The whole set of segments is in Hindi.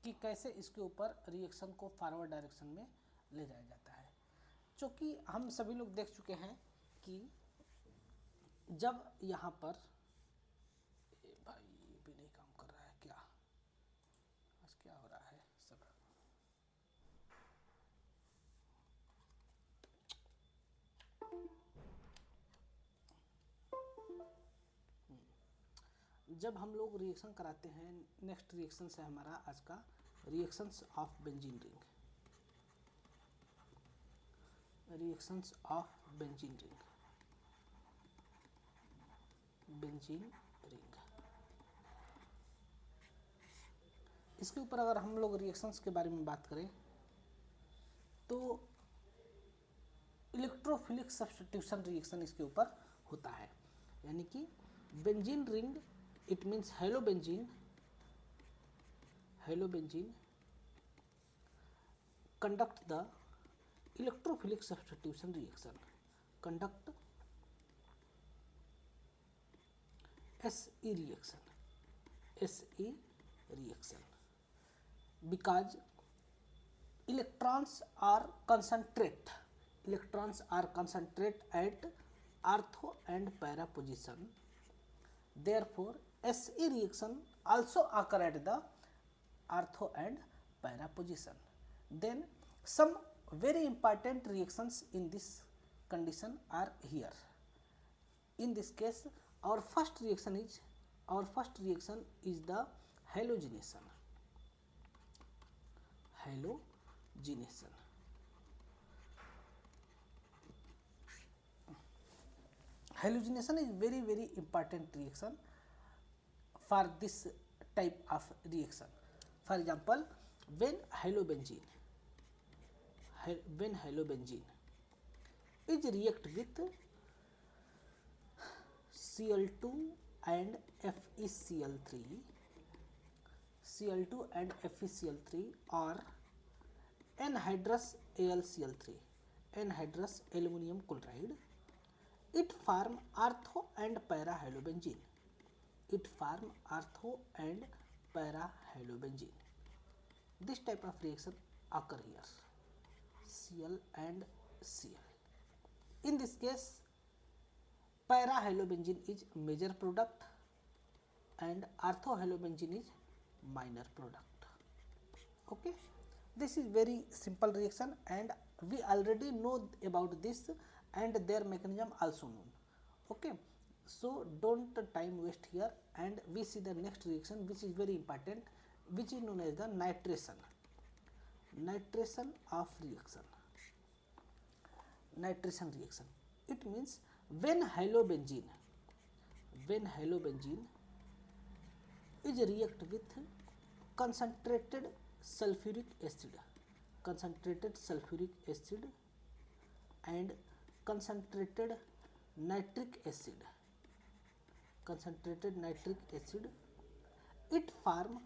कि कैसे इसके ऊपर रिएक्शन को फॉरवर्ड डायरेक्शन में ले जाया जाता है। क्योंकि हम सभी लोग देख चुके हैं कि जब यहाँ पर भाई भी नहीं काम कर रहा है क्या, आज क्या हो रहा है सब। जब हम लोग रिएक्शन कराते हैं, नेक्स्ट रिएक्शन है हमारा आज का reactions of benzene ring. Reactions of benzene ring, benzene ring. इसके ऊपर अगर हम लोग रिएक्शंस के बारे में बात करें तो इलेक्ट्रोफिलिक सब्स्टिट्यूशन रिएक्शन इसके ऊपर होता है। यानी कि benzene ring, it means halobenzene, halobenzene conduct the electrophilic substitution reaction, conduct SE reaction, SE reaction, because electrons are concentrate, electrons are concentrate at ortho and para position, therefore SE reaction also occur at the ortho and para position. Then some very important reactions in this condition are here. In this case our first reaction is the halogenation. Halogenation, halogenation is very very important reaction for this type of reaction. For example, when halobenzene is react with Cl2 and FeCl3, Cl2 and FeCl3 or anhydrous AlCl3, anhydrous aluminum chloride, it form ortho and para halobenzene. It form ortho and para halobenzene. This type of reaction occur here, Cl and Cl. In this case, para halobenzene is major product and ortho halobenzene is minor product. Okay, this is very simple reaction and we already know about this and their mechanism also known. Okay, so don't time waste here and we see the next reaction which is very important, which is known as the nitration. Nitration of reaction. Nitration reaction, it means when halobenzene is react with concentrated sulfuric acid and concentrated nitric acid, it form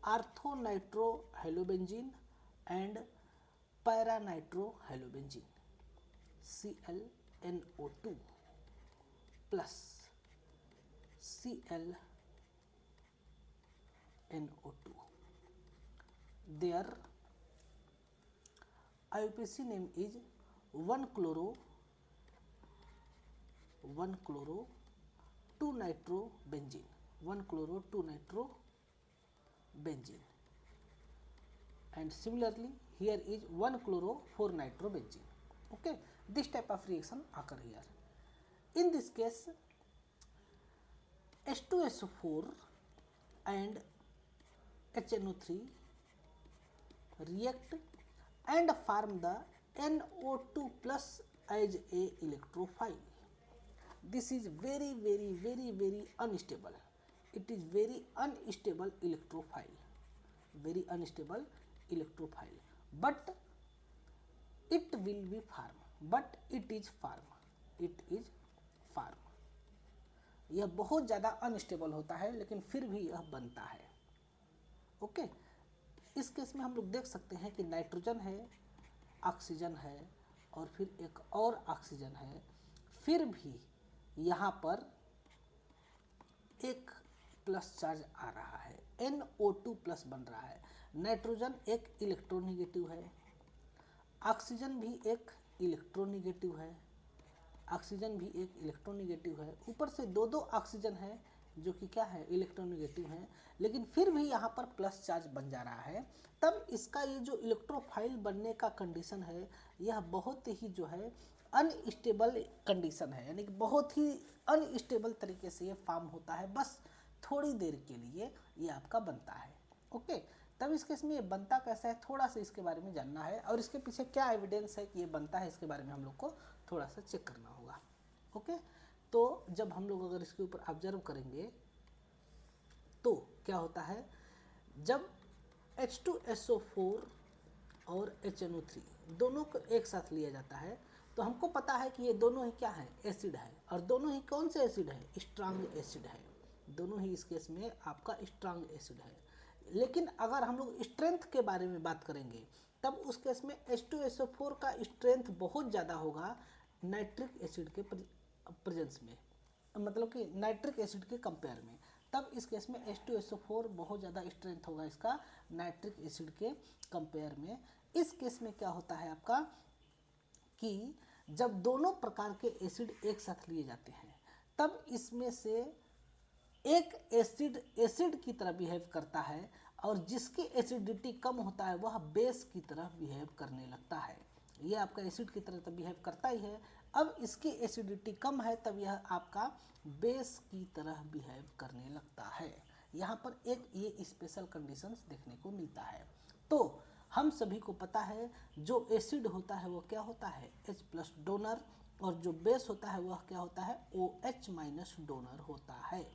orthonitrohalobenzene and paranitrohalobenzene, ClNO2 plus ClNO2. Their IUPAC name is 1-chloro-2-nitrobenzene, 1-chloro-2-nitrobenzene, and similarly here is 1-chloro-4-nitrobenzene. Okay, this type of reaction occur here. In this case, H2SO4 and HNO3 react and form the NO2 plus as a electrophile. This is very unstable. It is very unstable electrophile, but it will be form, it is form. यह बहुत ज़्यादा अनस्टेबल होता है लेकिन फिर भी यह बनता है। ओके, इस केस में हम लोग देख सकते हैं कि नाइट्रोजन है, ऑक्सीजन है और फिर एक और ऑक्सीजन है, फिर भी यहाँ पर एक प्लस चार्ज आ रहा है, NO2 प्लस बन रहा है। नाइट्रोजन एक इलेक्ट्रोनिगेटिव है, ऑक्सीजन भी एक इलेक्ट्रोनिगेटिव है, ऑक्सीजन भी एक इलेक्ट्रोनिगेटिव है, ऊपर से दो दो ऑक्सीजन है जो कि क्या है, इलेक्ट्रोनिगेटिव है, लेकिन फिर भी यहाँ पर प्लस चार्ज बन जा रहा है। तब इसका ये जो इलेक्ट्रोफाइल बनने का कंडीशन है, यह बहुत ही जो है अनस्टेबल कंडीशन है, यानी कि बहुत ही अनस्टेबल तरीके से ये फॉर्म होता है, बस थोड़ी देर के लिए ये आपका बनता है। ओके, तब इस केस में ये बनता कैसा है, थोड़ा सा इसके बारे में जानना है, और इसके पीछे क्या एविडेंस है कि ये बनता है, इसके बारे में हम लोग को थोड़ा सा चेक करना होगा। ओके, तो जब हम लोग अगर इसके ऊपर ऑब्जर्व करेंगे तो क्या होता है, जब H2SO4 और HNO3 दोनों को एक साथ लिया जाता है तो हमको पता है कि ये दोनों ही क्या है, एसिड है, और दोनों ही कौन से एसिड है, स्ट्रांग एसिड है, दोनों ही इस केस में आपका स्ट्रांग एसिड है। लेकिन अगर हम लोग स्ट्रेंथ के बारे में बात करेंगे तब उस केस में H2SO4 का स्ट्रेंथ बहुत ज़्यादा होगा नाइट्रिक एसिड के प्रेजेंस में, मतलब कि नाइट्रिक एसिड के कंपेयर में। तब इस केस में H2SO4 बहुत ज़्यादा स्ट्रेंथ होगा इसका नाइट्रिक एसिड के कंपेयर में। इस केस में क्या होता है आपका कि जब दोनों प्रकार के एसिड एक साथ लिए जाते हैं तब इसमें से एक एसिड की तरह बिहेव करता है, और जिसकी एसिडिटी कम होता है वह बेस की तरह बिहेव करने लगता है। ये आपका एसिड की तरह तो बिहेव करता ही है, अब इसकी एसिडिटी कम है तब यह आपका बेस की तरह बिहेव करने लगता है। यहाँ पर एक ये स्पेशल कंडीशंस देखने को मिलता है। तो हम सभी को पता है जो एसिड होता है वो क्या होता है, H+ डोनर, और जो बेस होता है वह क्या होता है, OH- डोनर होता है।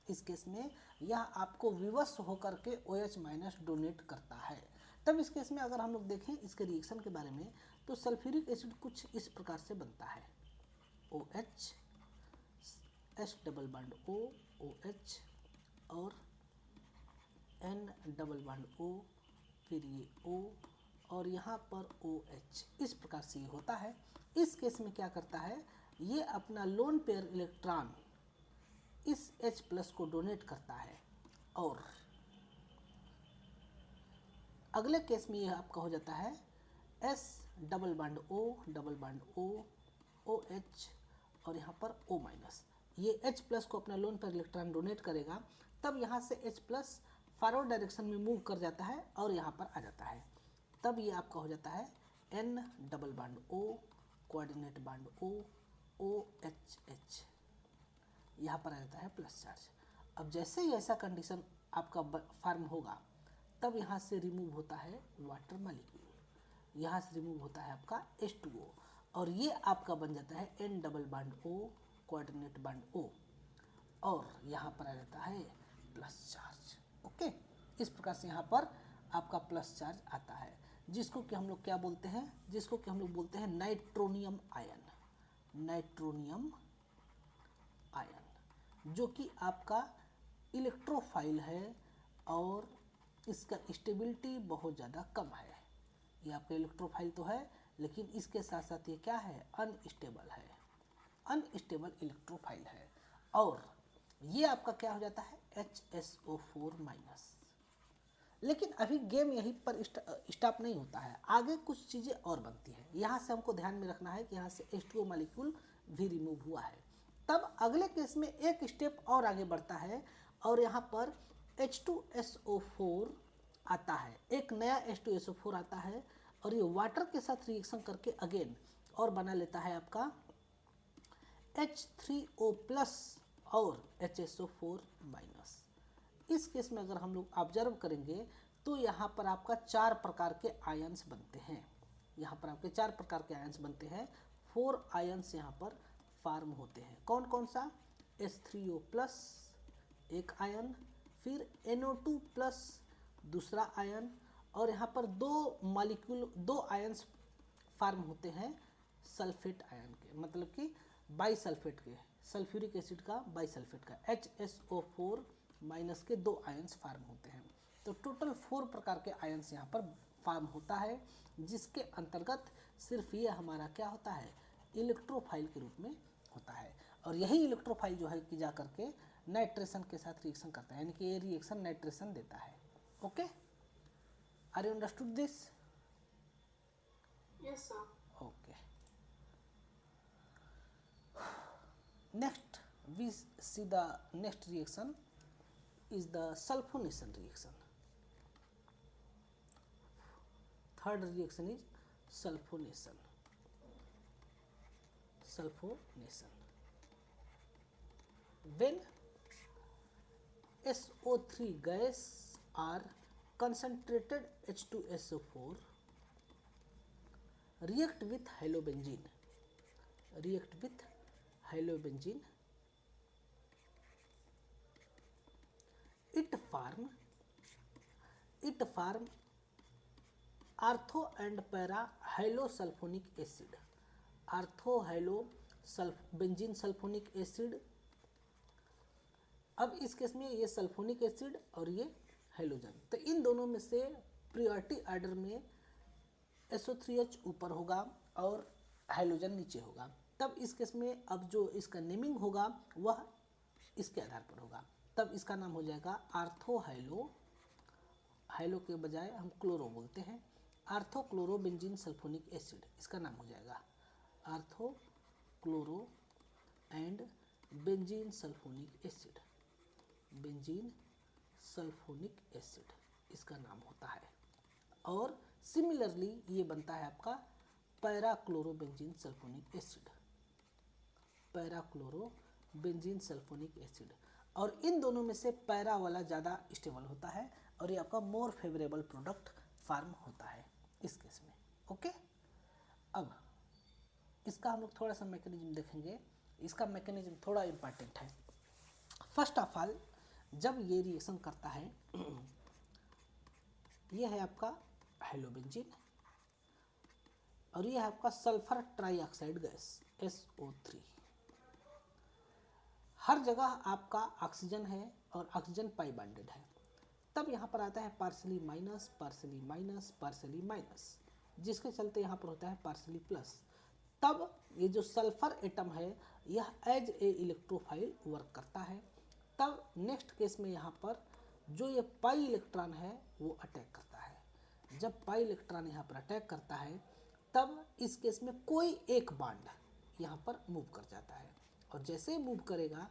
इस केस में यह आपको विवश होकर के OH- डोनेट करता है। तब इस केस में अगर हम लोग देखें इसके रिएक्शन के बारे में तो सल्फ्यूरिक एसिड कुछ इस प्रकार से बनता है, OH, H double bond O, OH और N डबल बॉन्ड O, फिर ये O और यहाँ पर OH, इस प्रकार से ये होता है। इस केस में क्या करता है, ये अपना लोन पेयर इलेक्ट्रॉन इस H+ को डोनेट करता है, और अगले केस में ये आपका हो जाता है S double bond O double bond O, OH और यहाँ पर O-, ये H+ को अपना लोन पर इलेक्ट्रॉन डोनेट करेगा, तब यहाँ से H+ फॉरवर्ड डायरेक्शन में मूव कर जाता है और यहाँ पर आ जाता है। तब ये आपका हो जाता है N double bond O, coordinate bond O, OH, यहाँ पर आ जाता है प्लस चार्ज। अब जैसे ही ऐसा कंडीशन आपका फॉर्म होगा तब यहाँ से रिमूव होता है वाटर मॉलिक्यूल, यहाँ से रिमूव होता है आपका H2O, और ये आपका बन जाता है N double bond O, coordinate bond O, और यहाँ पर आ जाता है प्लस चार्ज। ओके, इस प्रकार से यहाँ पर आपका प्लस चार्ज आता है, जिसको कि हम लोग क्या बोलते हैं, जिसको कि हम लोग बोलते हैं नाइट्रोनियम आयन, नाइट्रोनियम आयन, जो कि आपका इलेक्ट्रोफाइल है और इसका स्टेबिलिटी बहुत ज़्यादा कम है। ये आपका इलेक्ट्रोफाइल तो है लेकिन इसके साथ साथ ये क्या है, अनस्टेबल है, अनस्टेबल इलेक्ट्रोफाइल है, और ये आपका क्या हो जाता है, HSO4-। लेकिन अभी गेम यहीं पर स्टॉप नहीं होता है, आगे कुछ चीज़ें और बनती हैं। यहाँ से हमको ध्यान में रखना है कि यहाँ से H2O मॉलिक्यूल भी रिमूव हुआ है। तब अगले केस में एक स्टेप और आगे बढ़ता है और यहाँ पर H2SO4 आता है, एक नया H2SO4 आता है, और ये वाटर के साथ रिएक्शन करके अगेन और बना लेता है आपका H3O+ और HSO4-। इस केस में अगर हम लोग ऑब्जर्व करेंगे तो यहाँ पर आपका 4 प्रकार के आयन्स बनते हैं, यहाँ पर आपके 4 प्रकार के आयन्स बनते हैं, 4 आयन्स यहाँ पर फॉर्म होते हैं। कौन कौन सा, H3O+ एक आयन, फिर NO2+ दूसरा आयन, और यहाँ पर दो आयन्स फॉर्म होते हैं सल्फेट आयन के, मतलब कि बाईसल्फेट के, सल्फ्यूरिक एसिड का बाईसल्फेट का, HSO4- के 2 आयन्स फॉर्म होते हैं। तो टोटल 4 प्रकार के आयन्स यहाँ पर फॉर्म होता है, जिसके अंतर्गत सिर्फ ये हमारा क्या होता है, इलेक्ट्रोफाइल के रूप में होता है। और यही इलेक्ट्रोफाइल जो है कि जा करके नाइट्रेशन के साथ रिएक्शन करता है, यानी कि ये रिएक्शन नाइट्रेशन देता है। Okay, are you understood this? Yes, sir. Okay. Next, we see the next reaction is the sulfonation reaction. Third reaction is sulfonation. Sulfonation. When SO3 gas are concentrated H2SO4 react with halobenzene, it form ortho and para halosulphonic acid, ortho halo benzene sulphonic acid. अब इस केस में ये सल्फोनिक एसिड और ये हाइलोजन, तो इन दोनों में से प्रियोरिटी ऑर्डर में SO3H ऊपर होगा और हाइलोजन नीचे होगा। तब इस केस में अब जो इसका नेमिंग होगा वह इसके आधार पर होगा। तब इसका नाम हो जाएगा आर्थो हाइलो, हाइलो के बजाय हम क्लोरो बोलते हैं, ortho chloro benzene sulphonic acid, इसका नाम हो जाएगा ortho chloro and benzene sulphonic acid, benzene sulphonic acid इसका नाम होता है। और सिमिलरली ये बनता है आपका para chloro benzene sulphonic acid, para chloro benzene sulphonic acid. और इन दोनों में से पैरा वाला ज़्यादा स्टेबल होता है और ये आपका मोर फेवरेबल प्रोडक्ट फार्म होता है इस केस में। ओके, अब इसका हम लोग थोड़ा सा मैकेनिज्म देखेंगे। इसका मैकेनिज्म थोड़ा इम्पॉर्टेंट है। फर्स्ट ऑफ ऑल, जब ये रिएक्शन करता है, ये है आपका हाइलोबेंजीन और ये है आपका सल्फर ट्राइऑक्साइड गैस SO3। हर जगह आपका ऑक्सीजन है और ऑक्सीजन पाई बॉन्डेड है। तब यहाँ पर आता है partially minus, partially minus, partially minus, जिसके चलते यहाँ पर होता है पार्सली प्लस। तब ये जो सल्फर एटम है यह एज ए इलेक्ट्रोफाइल वर्क करता है। तब नेक्स्ट केस में यहाँ पर जो ये पाई इलेक्ट्रॉन है वो अटैक करता है। जब पाई इलेक्ट्रॉन यहाँ पर अटैक करता है तब इस केस में कोई एक बॉन्ड यहाँ पर मूव कर जाता है और जैसे ही मूव करेगा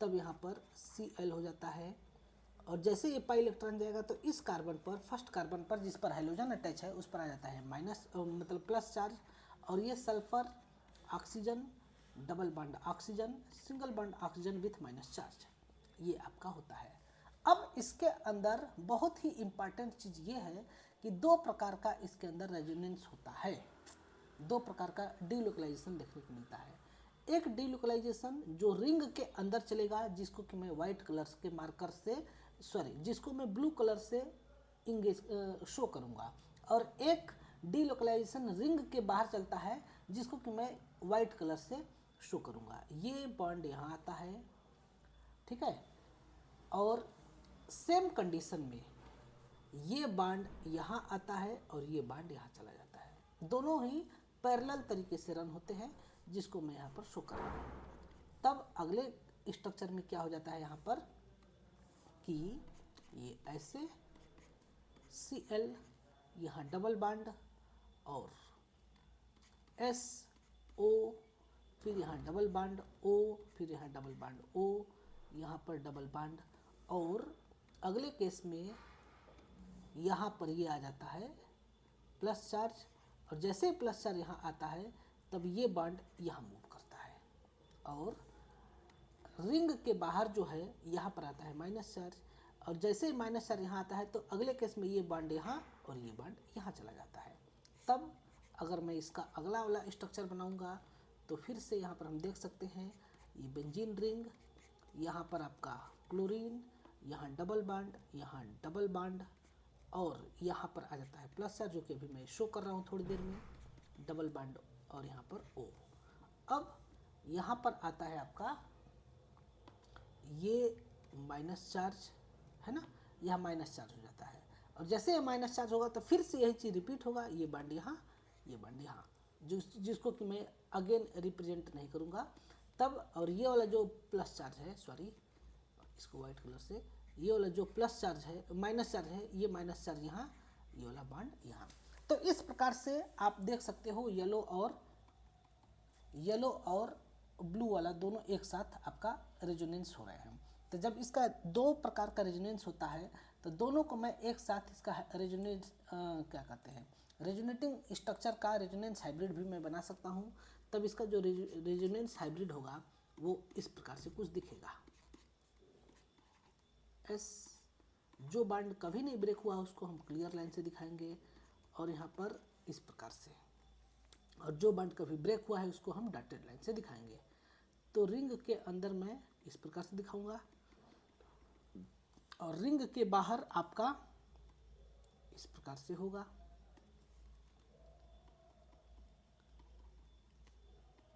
तब यहाँ पर Cl हो जाता है। और जैसे ये पाई इलेक्ट्रॉन जाएगा तो इस कार्बन पर, फर्स्ट कार्बन पर जिस पर हाइड्रोजन अटैच है उस पर आ जाता है माइनस, मतलब प्लस चार्ज। और ये sulphur, oxygen, double bond oxygen, single bond oxygen with minus charge, ये आपका होता है। अब इसके अंदर बहुत ही इम्पॉर्टेंट चीज़ ये है कि दो प्रकार का इसके अंदर रेजोनेंस होता है, दो प्रकार का डीलोकलाइजेशन देखने को मिलता है। एक डीलोकलाइजेशन जो रिंग के अंदर चलेगा, जिसको कि मैं वाइट कलर के मार्कर से, जिसको मैं ब्लू कलर से इंगेज शो करूँगा, और एक डीलोकलाइजेशन रिंग के बाहर चलता है जिसको कि मैं वाइट कलर से शो करूँगा। ये बॉन्ड यहाँ आता है, ठीक है, और सेम कंडीशन में ये बॉन्ड यहाँ आता है और ये बॉन्ड यहाँ चला जाता है। दोनों ही पैरेलल तरीके से रन होते हैं, जिसको मैं यहाँ पर शो कर रहा हूँ। तब अगले स्ट्रक्चर में क्या हो जाता है यहाँ पर कि ये ऐसे Cl, यहाँ डबल बॉन्ड और SO, फिर यहाँ डबल बॉन्ड O, फिर यहाँ डबल बॉन्ड O, यहाँ पर डबल बॉन्ड, और अगले केस में यहाँ पर ये आ जाता है प्लस चार्ज, और जैसे ही प्लस चार्ज यहाँ आता है तब ये बॉन्ड यहाँ मूव करता है और रिंग के बाहर जो है यहाँ पर आता है माइनस चार्ज, और जैसे ही माइनस चार्ज यहाँ आता है तो अगले केस में ये बॉन्ड यहाँ और ये बॉन्ड यहाँ चला जाता है। तब अगर मैं इसका अगला वाला स्ट्रक्चर बनाऊंगा तो फिर से यहाँ पर हम देख सकते हैं ये बेंजीन रिंग, यहाँ पर आपका क्लोरीन, यहाँ डबल बॉन्ड, यहाँ डबल बॉन्ड, और यहाँ पर आ जाता है प्लस चार्ज, जो कि अभी मैं शो कर रहा हूँ थोड़ी देर में, डबल बॉन्ड और यहाँ पर O। अब यहाँ पर आता है आपका ये माइनस चार्ज, है ना, यह माइनस चार्ज हो जाता है, और जैसे ये माइनस चार्ज होगा तो फिर से यही चीज़ रिपीट होगा, ये बॉन्ड यहाँ, ये बॉन्ड यहाँ, जिसको कि मैं अगेन रिप्रेजेंट नहीं करूँगा। तब और ये वाला जो प्लस चार्ज है, इसको व्हाइट कलर से, ये वाला जो प्लस चार्ज है, माइनस चार्ज है, ये माइनस चार्ज यहाँ, ये वाला बॉन्ड यहाँ। तो इस प्रकार से आप देख सकते हो येलो और ब्लू वाला दोनों एक साथ आपका रेजोनेंस हो रहे हैं। तो जब इसका दो प्रकार का रेजोनेंस होता है तो दोनों को मैं एक साथ इसका रेजोनेंस क्या कहते हैं, रेजोनेटिंग स्ट्रक्चर का रेजोनेंस हाइब्रिड भी मैं बना सकता हूँ। तब इसका जो रेजोनेंस हाइब्रिड होगा वो इस प्रकार से कुछ दिखेगा। एस जो बाइंड कभी नहीं ब्रेक हुआ उसको हम क्लियर लाइन से दिखाएंगे और यहाँ पर इस प्रकार से, और जो बाइंड कभी ब्रेक हुआ है उसको हम डॉटेड लाइन से दिखाएंगे। तो रिंग के अंदर मैं इस प्रकार से दिखाऊंगा और रिंग के बाहर आपका इस प्रकार से होगा।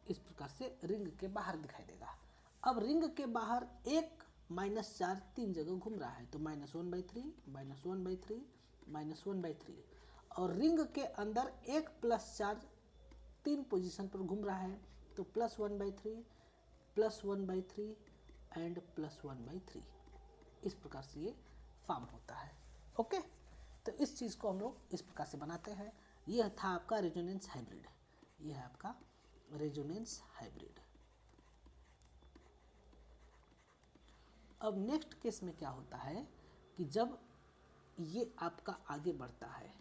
इस प्रकार से रिंग के बाहर दिखाई देगा। अब रिंग के बाहर एक माइनस चार्ज तीन जगह घूम रहा है, तो -1/3, -1/3, -1/3, और रिंग के अंदर एक प्लस चार्ज तीन पोजीशन पर घूम रहा है, तो +1/3, +1/3 एंड +1/3। इस प्रकार से ये फॉर्म होता है। ओके, तो इस चीज़ को हम लोग इस प्रकार से बनाते हैं। यह था आपका रेजोनेंस हाइब्रिड, यह है आपका रेजोनेंस हाइब्रिड। अब नेक्स्ट केस में क्या होता है कि जब ये आपका आगे बढ़ता है,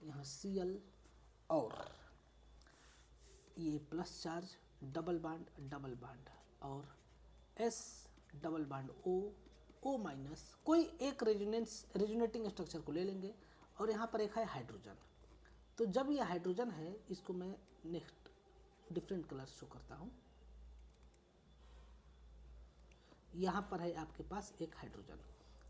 यहाँ Cl और ये प्लस चार्ज डबल बॉन्ड और S double bond O minus, कोई एक रेजोनेटिंग स्ट्रक्चर को ले लेंगे और यहाँ पर एक है हाइड्रोजन। तो जब ये हाइड्रोजन है, इसको मैं नेक्स्ट डिफरेंट कलर शो करता हूँ। यहाँ पर है आपके पास एक हाइड्रोजन।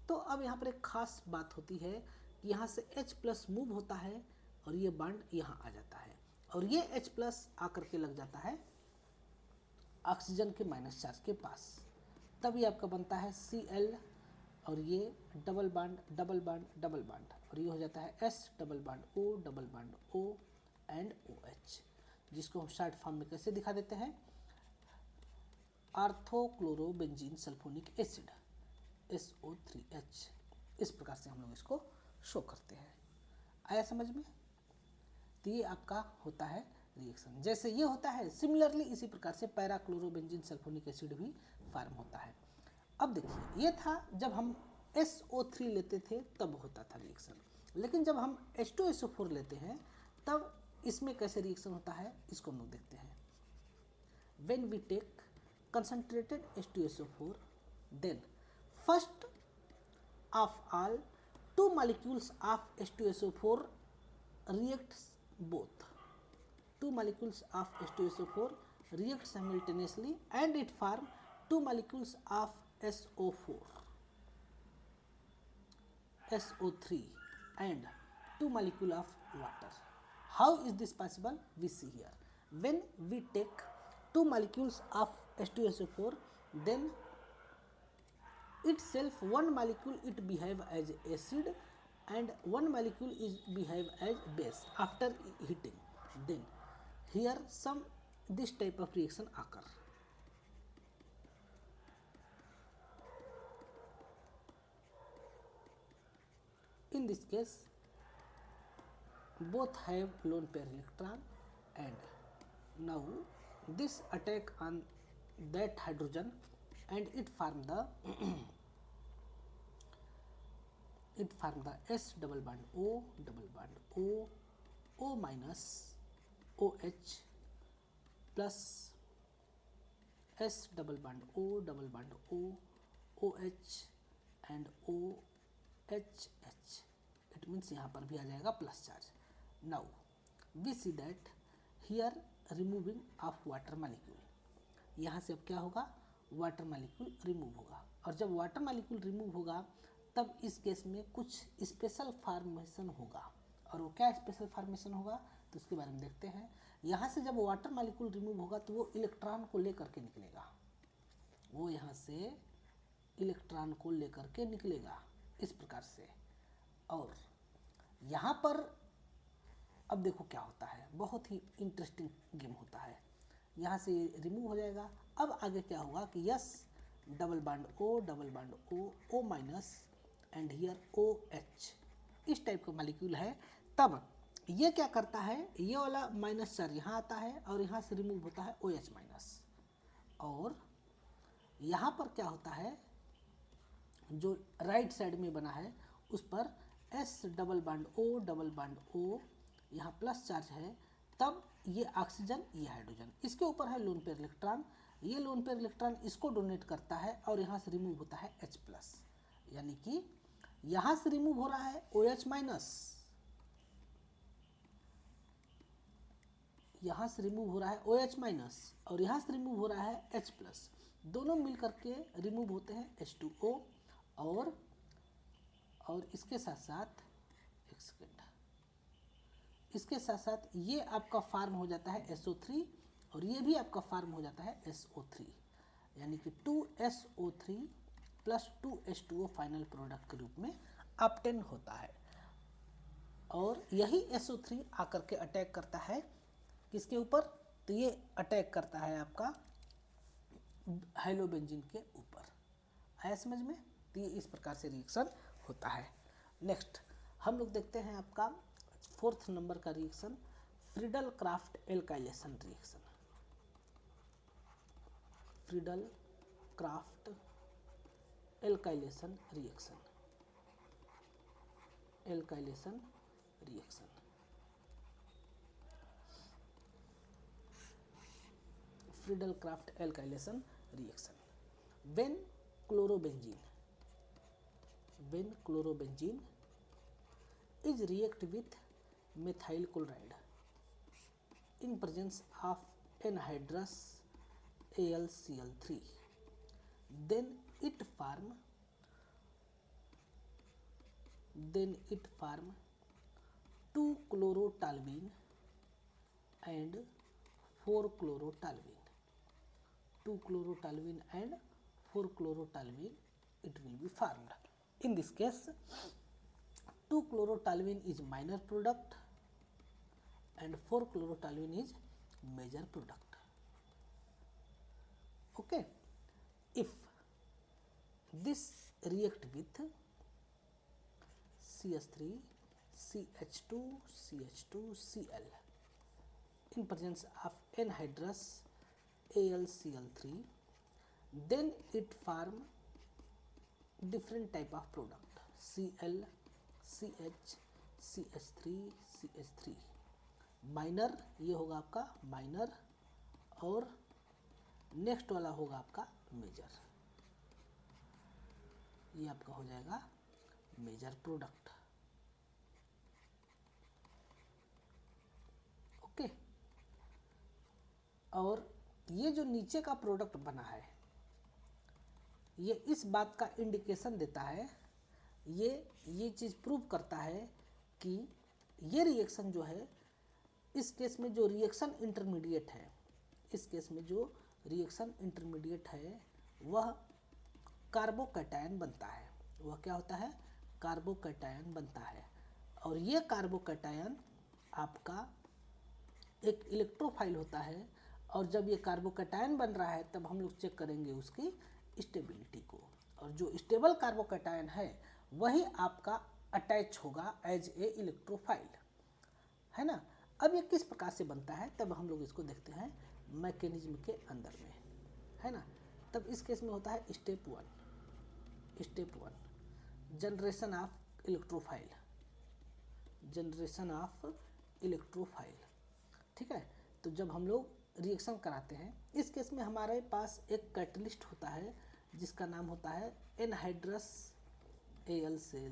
तो अब यहाँ पर एक खास बात होती है कि यहाँ से H+ मूव होता है और ये बॉन्ड यहाँ आ जाता है और ये H+ आकर के लग जाता है ऑक्सीजन के माइनस चार्ज के पास। तब ये आपका बनता है Cl और ये डबल बॉन्ड और ये हो जाता है S double bond O and OH, जिसको हम शॉर्ट फॉर्म में कैसे दिखा देते हैं, ऑर्थोक्लोरोबेंजीन सल्फोनिक एसिड SO3H। इस प्रकार से हम लोग इसको शो करते हैं। आया समझ में? तो ये आपका होता है रिएक्शन। जैसे ये होता है सिमिलरली इसी प्रकार से पैराक्लोरोबेंजीन सल्फोनिक एसिड भी फॉर्म होता है। अब देखिए, ये था जब हम SO3 लेते थे तब होता था रिएक्शन, लेकिन जब हम H2SO4 लेते हैं तब इसमें कैसे रिएक्शन होता है इसको हम लोग देखते हैं। When we take concentrated H2SO4, then first of all two molecules of H2SO4 reacts both. Two molecules of H2SO4 react simultaneously and it form two molecules of SO3 and two molecule of water. How is this possible? We see here. When we take two molecules of H2SO4, then itself one molecule it behave as acid and one molecule is behave as base after heating. Then here some this type of reaction occur. In this case both have lone pair electron and now this attack on that hydrogen and it form the S double bond O minus OH plus S double bond O OH and OHH. It means यहाँ पर भी आ जाएगा plus charge. Now we see that here removing of water molecule, यहाँ से अब क्या होगा, वाटर मालिक्यूल रिमूव होगा और जब वाटर मालिक्यूल रिमूव होगा तब इस केस में कुछ स्पेशल फॉर्मेशन होगा। और वो क्या स्पेशल फॉर्मेशन होगा तो उसके बारे में देखते हैं। यहाँ से जब वाटर मालिक्यूल रिमूव होगा तो वो इलेक्ट्रॉन को लेकर के निकलेगा, वो यहाँ से इलेक्ट्रॉन को लेकर के निकलेगा इस प्रकार से। और यहाँ पर अब देखो क्या होता है, बहुत ही इंटरेस्टिंग गेम होता है। यहाँ से रिमूव हो जाएगा। अब आगे क्या होगा कि yes double bond O, O minus and here OH, इस टाइप का मॉलिक्यूल है। तब ये क्या करता है, ये वाला माइनस चार्ज यहाँ आता है और यहाँ से रिमूव होता है OH माइनस, और यहाँ पर क्या होता है, जो राइट साइड में बना है उस पर S डबल बॉन्ड O, यहाँ प्लस चार्ज है। तब ये ऑक्सीजन, ये हाइड्रोजन, इसके ऊपर है लोन पेयर इलेक्ट्रॉन, ये लोन पेयर इलेक्ट्रॉन इसको डोनेट करता है और यहाँ से रिमूव होता है H प्लस, यानी कि यहाँ से रिमूव हो रहा है OH माइनस, यहाँ से रिमूव हो रहा है OH माइनस और यहाँ से रिमूव हो रहा है H प्लस, दोनों मिल करके रिमूव होते हैं H2O, और इसके साथ साथ एक सेकेंड, इसके साथ साथ ये आपका फार्म हो जाता है SO3 और ये भी आपका फार्म हो जाता है SO3, यानी कि 2SO3 plus 2H2O final product के रूप में ऑब्टेन होता है। और यही SO3 आकर के अटैक करता है किसके ऊपर, तो ये अटैक करता है आपका हाइलोबेंजीन के ऊपर। आया समझ में? तो ये इस प्रकार से रिएक्शन होता है। नेक्स्ट हम लोग देखते हैं आपका 4th नंबर का reaction, Friedel craft alkylation reaction. Friedel craft alkylation reaction, alkylation reaction. Friedel craft alkylation reaction, when chlorobenzene is react with methyl chloride in presence of anhydrous AlCl3, then it form 2-chlorotoluene and 4-chlorotoluene. 2-chlorotoluene and 4-chlorotoluene it will be formed. In this case 2-chlorotoluene is minor product and 4-chlorotoluene is major product. Okay, if this react with CH3 CH2 CH2 Cl in presence of anhydrous AlCl3, then it form different type of product Cl, CH, CH3, CH3। Minor ये होगा आपका माइनर और नेक्स्ट वाला होगा आपका मेजर, ये आपका हो जाएगा मेजर प्रोडक्ट। ओके, और ये जो नीचे का प्रोडक्ट बना है ये इस बात का इंडिकेशन देता है, ये चीज़ प्रूव करता है कि ये रिएक्शन जो है, इस केस में जो रिएक्शन इंटरमीडिएट है, इस केस में जो रिएक्शन इंटरमीडिएट है वह कार्बोकैटायन बनता है। वह क्या होता है? कार्बोकैटायन बनता है। और ये कार्बोकैटायन आपका एक इलेक्ट्रोफाइल होता है, और जब ये कार्बोकैटायन बन रहा है तब हम लोग चेक करेंगे उसकी स्टेबिलिटी को, और जो स्टेबल कार्बोकैटायन है वही आपका अटैच होगा एज ए इलेक्ट्रोफाइल, है ना। अब ये किस प्रकार से बनता है तब हम लोग इसको देखते हैं मैकेनिज्म के अंदर में, है ना। तब इस केस में होता है step one generation of electrophile, ठीक है। तो जब हम लोग रिएक्शन कराते हैं, इस केस में हमारे पास एक कैटलिस्ट होता है जिसका नाम होता है एनहाइड्रस AlCl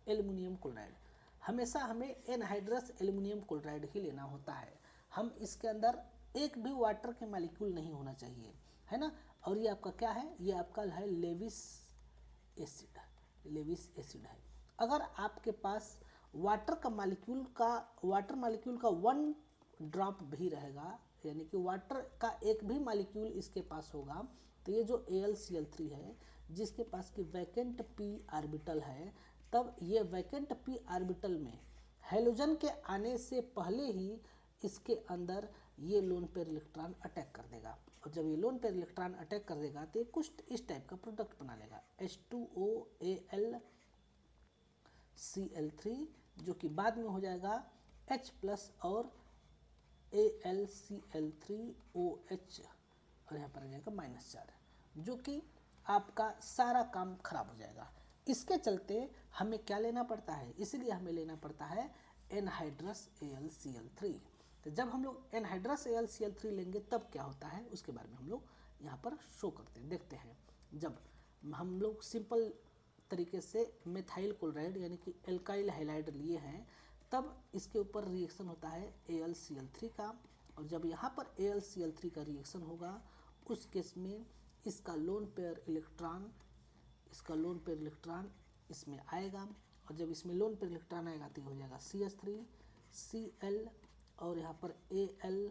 एल्युमिनियम क्लोराइड। हमेशा हमें एनहाइड्रस एल्युमिनियम क्लोराइड ही लेना होता है। हम इसके अंदर एक भी वाटर के मॉलिक्यूल नहीं होना चाहिए, है ना। और ये आपका क्या है? ये आपका है लेविस एसिड है। अगर आपके पास वाटर मॉलिक्यूल का 1 ड्रॉप भी रहेगा, यानी कि वाटर का एक भी मॉलिक्यूल इसके पास होगा, तो ये जो AlCl3 है जिसके पास की वैकेंट p ऑर्बिटल है, तब ये वैकेंट p ऑर्बिटल में हैलोजन के आने से पहले ही इसके अंदर ये लोन पेयर इलेक्ट्रॉन अटैक कर देगा, और जब ये लोन पेयर इलेक्ट्रॉन अटैक कर देगा तो ये कुछ इस टाइप का प्रोडक्ट बना लेगा H2OAlCl3, जो कि बाद में हो जाएगा H+ और AlCl3OH, और यहाँ पर आ जाएगा -4, जो कि आपका सारा काम खराब हो जाएगा। इसके चलते हमें क्या लेना पड़ता है, इसलिए हमें लेना पड़ता है एनहाइड्रस AlCl3। तो जब हम लोग एनहाइड्रस AlCl3 लेंगे तब क्या होता है उसके बारे में हम लोग यहाँ पर शो करते हैं, देखते हैं। जब हम लोग सिंपल तरीके से मेथाइल क्लोराइड यानी कि एल्काइल हैलाइड लिए हैं, तब इसके ऊपर रिएक्शन होता है AlCl3 का, और जब यहाँ पर AlCl3 का रिएक्शन होगा उस केस में इसका लोन पेयर इलेक्ट्रॉन इसमें आएगा, और जब इसमें लोन पेयर इलेक्ट्रॉन आएगा तो हो जाएगा CH3 Cl, और यहाँ पर Al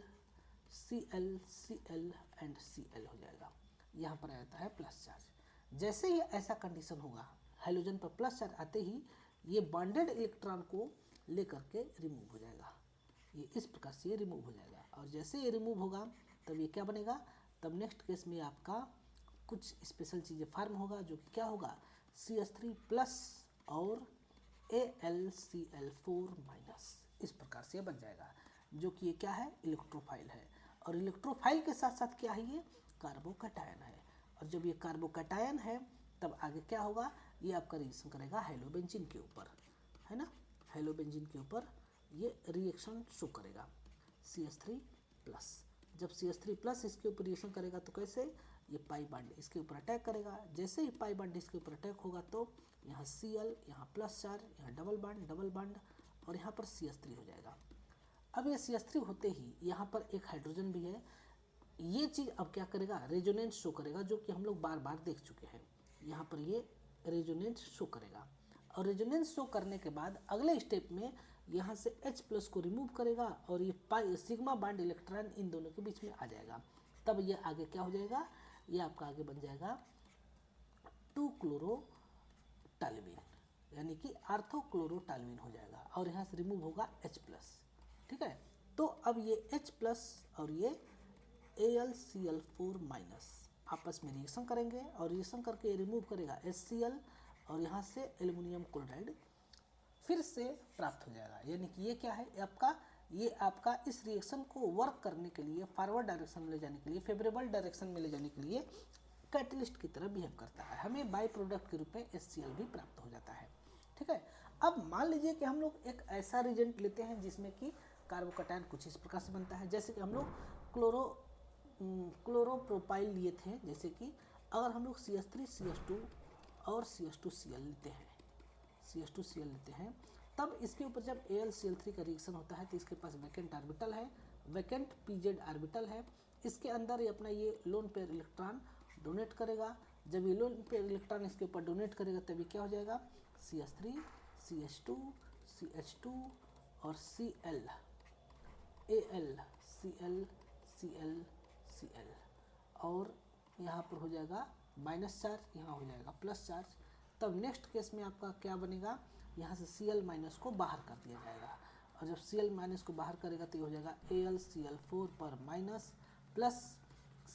Cl Cl and Cl हो जाएगा। यहाँ पर आ जाता है प्लस चार्ज। जैसे ही ऐसा कंडीशन होगा, हाइड्रोजन पर प्लस चार्ज आते ही ये बॉन्डेड इलेक्ट्रॉन को लेकर के रिमूव हो जाएगा, ये इस प्रकार से ये रिमूव हो जाएगा। और जैसे ये रिमूव होगा तब ये क्या बनेगा, तब नेक्स्ट केस में आपका कुछ स्पेशल चीज़ें फार्म होगा, जो कि क्या होगा CH3+ और AlCl4-, इस प्रकार से बन जाएगा, जो कि ये क्या है, इलेक्ट्रोफाइल है। और इलेक्ट्रोफाइल के साथ साथ क्या है, ये कार्बोकैटायन है। और जब ये कार्बोकैटायन है तब आगे क्या होगा, ये आपका रिएक्शन करेगा हेलोबेंजीन के ऊपर, है ना, हेलोबेंजीन के ऊपर ये रिएक्शन शो करेगा CH3+। जब CH3+ इसके ऊपर रिएक्शन करेगा तो कैसे, ये पाई बॉन्ड इसके ऊपर अटैक करेगा। जैसे ही पाई बॉन्ड इसके ऊपर अटैक होगा तो यहाँ Cl, यहाँ +4, यहाँ डबल बॉन्ड, और यहाँ पर CH3 हो जाएगा। अब ये CH3 होते ही यहाँ पर एक हाइड्रोजन भी है, ये चीज़ अब क्या करेगा, रेजोनेंस शो करेगा, जो कि हम लोग बार बार देख चुके हैं। यहाँ पर ये रेजोनेंस शो करेगा, और रेजोनेंस शो करने के बाद अगले स्टेप में यहाँ से H+ को रिमूव करेगा, और ये सिग्मा बॉन्ड इलेक्ट्रॉन इन दोनों के बीच में आ जाएगा। तब ये आगे क्या हो जाएगा, ये आपका आगे बन जाएगा 2-क्लोरोटाल्विन, यानी कि आर्थोक्लोरोटाल्विन हो जाएगा, और यहाँ से रिमूव होगा H+। ठीक है, तो अब ये H+ और ये AlCl4- आपस में रिएक्शन करेंगे, और रिएक्शन करके रिमूव करेगा HCl, और यहाँ से एल्युमिनियम क्लोराइड फिर से प्राप्त हो जाएगा। यानी कि ये क्या है, ये आपका इस रिएक्शन को वर्क करने के लिए, फॉरवर्ड डायरेक्शन में ले जाने के लिए, फेवरेबल डायरेक्शन में ले जाने के लिए कैटलिस्ट की तरह बिहेव करता है। हमें बाई प्रोडक्ट के रूप में HCl भी प्राप्त हो जाता है। ठीक है, अब मान लीजिए कि हम लोग एक ऐसा रिएजेंट लेते हैं जिसमें कि कार्बोकैटायन कुछ इस प्रकार से बनता है, जैसे कि हम लोग क्लोरोप्रोपाइल लिए थे। जैसे कि अगर हम लोग CH3CH2 और CH2Cl लेते हैं, तब इसके ऊपर जब AlCl3 का रिएक्शन होता है तो इसके पास वैकेंट ऑर्बिटल है, वैकेंट pz ऑर्बिटल है। इसके अंदर ये अपना ये लोन पेयर इलेक्ट्रॉन डोनेट करेगा। जब ये लोन पेयर इलेक्ट्रॉन इसके ऊपर डोनेट करेगा तभी क्या हो जाएगा, CH3 CH2 CH2 और Cl Al Cl Cl Cl, और यहाँ पर हो जाएगा -चार्ज, यहाँ हो जाएगा प्लस चार्ज। तब नेक्स्ट केस में आपका क्या बनेगा, यहाँ से Cl- को बाहर कर दिया जाएगा, और जब Cl- को बाहर करेगा तो ये हो जाएगा AlCl4 पर minus plus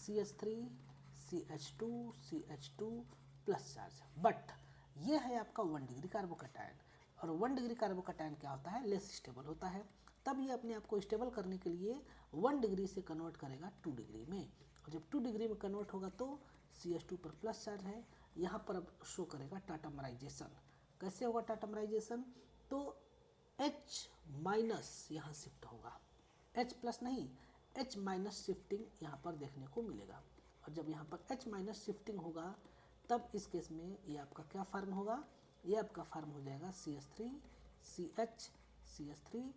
CH3 CH2 plus charge. But ये है आपका 1 डिग्री कार्बोकैटायन, और 1 डिग्री कार्बोकैटायन क्या होता है, लेस स्टेबल होता है। तब ये अपने आप को स्टेबल करने के लिए 1 डिग्री से कन्वर्ट करेगा 2 डिग्री में, और जब 2 डिग्री में कन्वर्ट होगा तो CH2 पर प्लस चार्ज है, यहाँ पर अब शो करेगा टाटामराइजेशन। कैसे होगा टाटामराइजेशन, तो H- यहाँ शिफ्ट होगा, H+ नहीं, H- शिफ्टिंग यहाँ पर देखने को मिलेगा। और जब यहाँ पर H- शिफ्टिंग होगा तब इस केस में ये आपका क्या फार्म होगा, ये आपका फार्म हो जाएगा CH3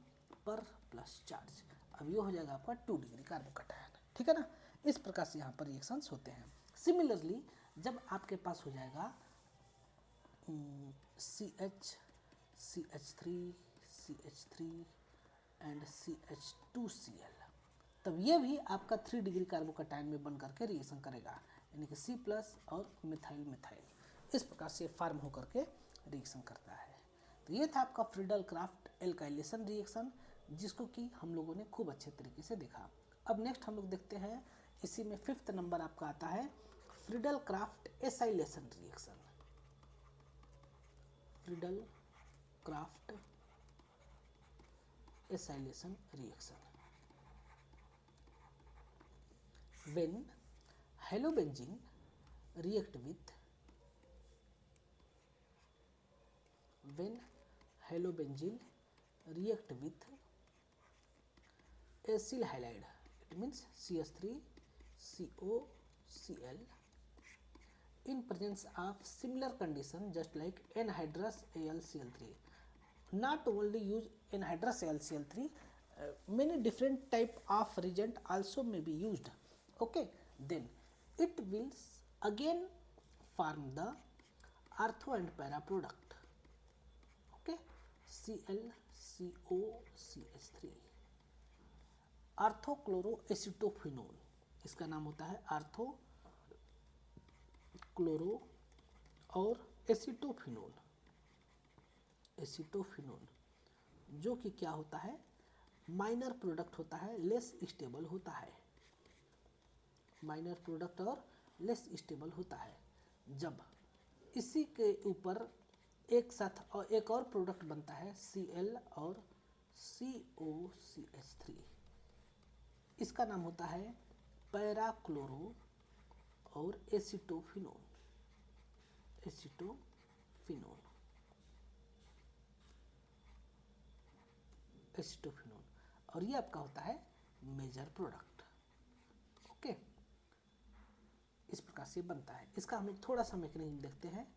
पर प्लस चार्ज। अब ये हो जाएगा आपका 2 डिग्री कार्बोकैटायन। ठीक है ना, इस प्रकार से यहाँ पर रिएक्शंस होते हैं। सिमिलरली जब आपके पास हो जाएगा CH3 एंड CH2Cl, तब ये भी आपका 3 डिग्री कार्बोकैटायन में बन करके रिएक्शन करेगा, यानी कि C+ और मिथाइल इस प्रकार से फार्म होकर के रिएक्शन करता है। तो ये था आपका फ्रीडल क्राफ्ट एल्काइलेशन रिएक्शन, जिसको कि हम लोगों ने खूब अच्छे तरीके से देखा। अब नेक्स्ट हम लोग देखते हैं, इसी में 5th नंबर आपका आता है Friedel Crafts acylation reaction. Friedel Crafts acylation reaction. When halobenzene react with acyl halide, it means CH3COCl in presence of similar condition just like anhydrous AlCl3. Not only use anhydrous AlCl3, many different type of reagent also may be used. Okay, then it will again form the ortho and para product. Okay, ClCOCH3 ऑर्थोक्लोरोएसिटोफिनोल, इसका नाम होता है ऑर्थो क्लोरो और एसिटोफिनोल। जो कि क्या होता है, माइनर प्रोडक्ट होता है, लेस स्टेबल होता है। माइनर प्रोडक्ट और लेस स्टेबल होता है। जब इसी के ऊपर एक साथ और एक और प्रोडक्ट बनता है Cl और COCH3, इसका नाम होता है पैराक्लोरो और एसिटोफिनोल। और ये आपका होता है मेजर प्रोडक्ट। ओके, इस प्रकार से बनता है। इसका हम लोग थोड़ा सा मैकेनिज्म देखते हैं।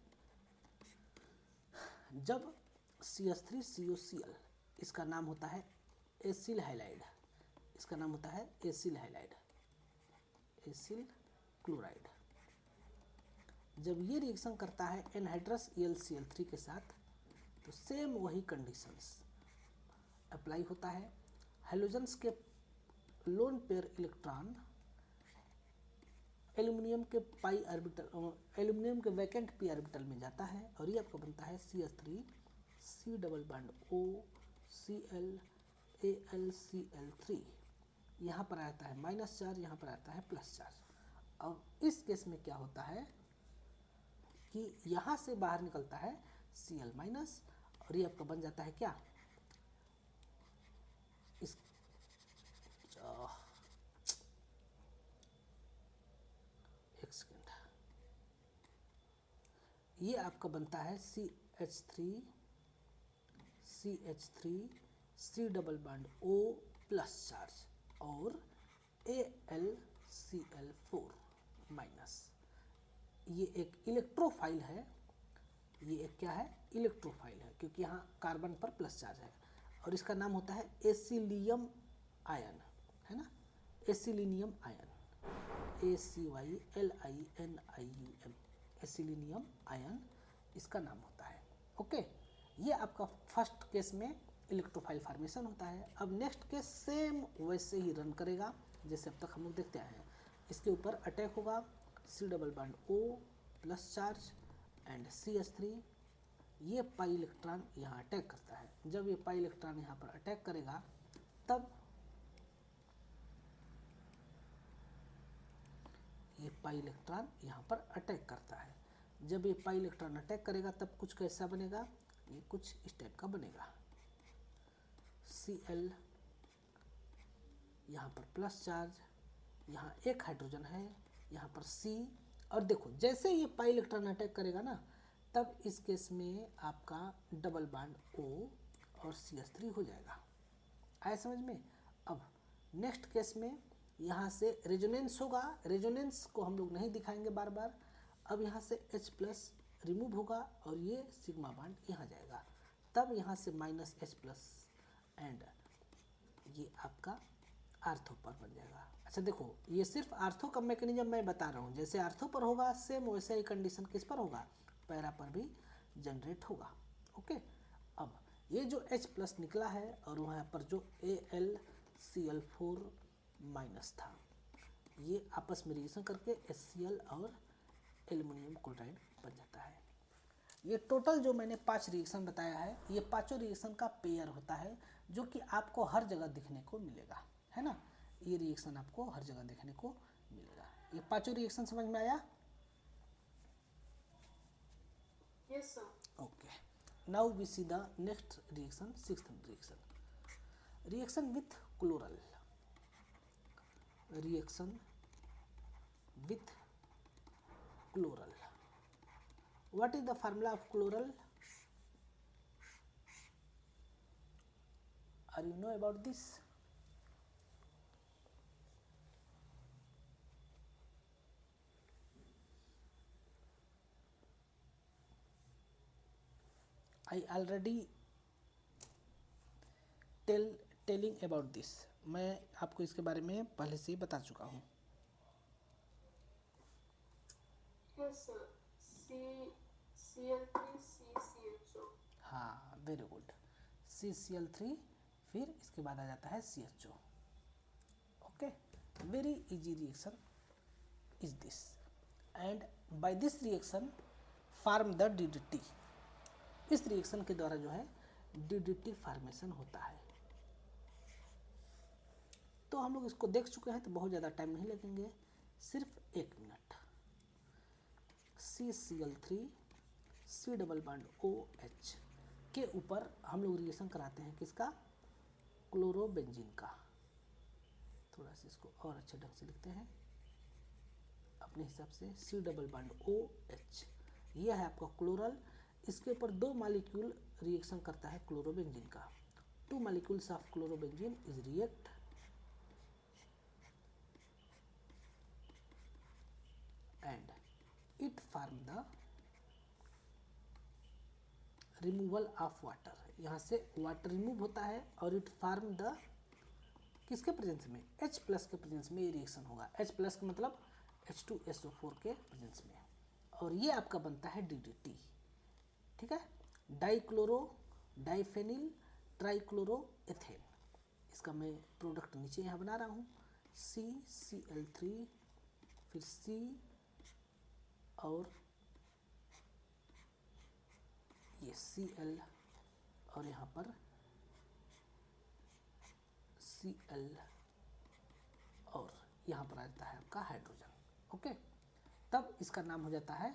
जब CH3COCl, इसका नाम होता है एसिल हाइलाइड, इसका नाम होता है एसिल हाइलाइड, एसिल क्लोराइड। जब ये रिएक्शन करता है एनहाइड्रस AlCl3 के साथ, तो सेम वही कंडीशंस अप्लाई होता है। हेलोजन्स के लोन पेयर इलेक्ट्रॉन एल्यूमिनियम के पाई ऑर्बिटल, एल्यूमिनियम के वैकेंट पी ऑर्बिटल में जाता है और ये आपका बनता है CH3 C double bond O Cl AlCl3। यहाँ पर आता है माइनस चार्ज, यहाँ पर आता है प्लस चार्ज। अब इस केस में क्या होता है कि यहाँ से बाहर निकलता है Cl माइनस और ये आपका बन जाता है क्या, इस एक सेकेंड, ये आपका बनता है CH3 C double bond O plus charge और AlCl4 माइनस। ये एक इलेक्ट्रोफाइल है, ये एक क्या है, इलेक्ट्रोफाइल है, क्योंकि यहाँ कार्बन पर प्लस चार्ज है और इसका नाम होता है एसिलियम आयन, है ना, एसिलिनियम आयन, ACYLINIUM, एसिलिनियम आयन इसका नाम होता है। ओके, ये आपका फर्स्ट केस में इलेक्ट्रोफाइल फॉर्मेशन होता है। अब नेक्स्ट केस सेम वैसे ही रन करेगा जैसे अब तक हम लोग देखते आए हैं। इसके ऊपर अटैक होगा C double bond O plus charge and CH3, ये पाई इलेक्ट्रॉन यहाँ अटैक करता है। जब ये पाई इलेक्ट्रॉन यहाँ पर अटैक करेगा, तब ये पाई इलेक्ट्रॉन यहाँ पर अटैक करता है। जब ये पाई इलेक्ट्रॉन अटैक करेगा तब कुछ कैसा बनेगा, ये कुछ इस टाइप का बनेगा। Cl यहाँ पर प्लस चार्ज, यहाँ एक हाइड्रोजन है, यहाँ पर C, और देखो जैसे ये पाई इलेक्ट्रॉन अटैक करेगा ना, तब इस केस में आपका डबल बॉन्ड O और CH3 हो जाएगा। आया समझ में। अब नेक्स्ट केस में यहाँ से रेजोनेंस होगा, रेजोनेंस को हम लोग नहीं दिखाएंगे बार बार। अब यहाँ से H प्लस रिमूव होगा और ये सिग्मा बॉन्ड यहाँ जाएगा, तब यहाँ से माइनस H प्लस एंड ये आपका आर्थो पर बन जाएगा। अच्छा देखो, ये सिर्फ आर्थो का मैकेनिज्म मैं बता रहा हूँ, जैसे आर्थो पर होगा सेम वैसे ही कंडीशन किस पर होगा, पैरा पर भी जनरेट होगा। ओके, अब ये जो H प्लस निकला है और वहाँ पर जो AlCl4 माइनस था, ये आपस में रिएक्शन करके HCl और एल्युमिनियम क्लोराइड बन जाता है। ये टोटल जो मैंने 5 रिएक्शन बताया है, ये पांचों रिएक्शन का पेयर होता है जो कि आपको हर जगह दिखने को मिलेगा, है ना। ये रिएक्शन आपको हर जगह देखने को मिलेगा। ये पांचों रिएक्शन समझ में आया? Yes, sir. Okay. Now we see the next reaction, sixth reaction. Reaction with chloral. Reaction with chloral. What is the formula of chloral? Are you know about this? I already telling about this. मैं आपको इसके बारे में पहले से ही बता चुका हूँ। Yes, sir. Cl3 CCHO. हाँ, वेरी गुड। CCl3 फिर इसके बाद आ जाता है CHO। Okay, very easy reaction is this, and by this reaction form the DDT। इस रिएक्शन के द्वारा जो है DDT फॉर्मेशन होता है। तो हम लोग इसको देख चुके हैं, तो बहुत ज़्यादा टाइम नहीं लगेंगे, सिर्फ 1 minute. CCl3 C double bond OH के ऊपर हम लोग रिएक्शन कराते हैं किसका? क्लोरोबेंजीन का। थोड़ा सा इसको और अच्छे ढंग से लिखते हैं अपने हिसाब से। C डबल बॉन्ड OH, यह है आपका क्लोरल। इसके ऊपर 2 मॉलिक्यूल रिएक्शन करता है क्लोरोबेंजीन का। 2 molecules of chlorobenzene is react and it form the removal of water. यहाँ से वाटर रिमूव होता है और इट फॉर्म द किसके प्रेजेंस में? H प्लस के प्रेजेंस में ये रिएक्शन होगा। H प्लस का मतलब H2SO4 के प्रेजेंस में, और ये आपका बनता है DDT। ठीक है, डाइक्लोरो डाइफेनिल ट्राइक्लोरो एथेन। इसका मैं प्रोडक्ट नीचे यहाँ बना रहा हूँ। CCl3 फिर C और ये Cl और यहाँ पर Cl और यहाँ पर आ जाता है आपका हाइड्रोजन। ओके, तब इसका नाम हो जाता है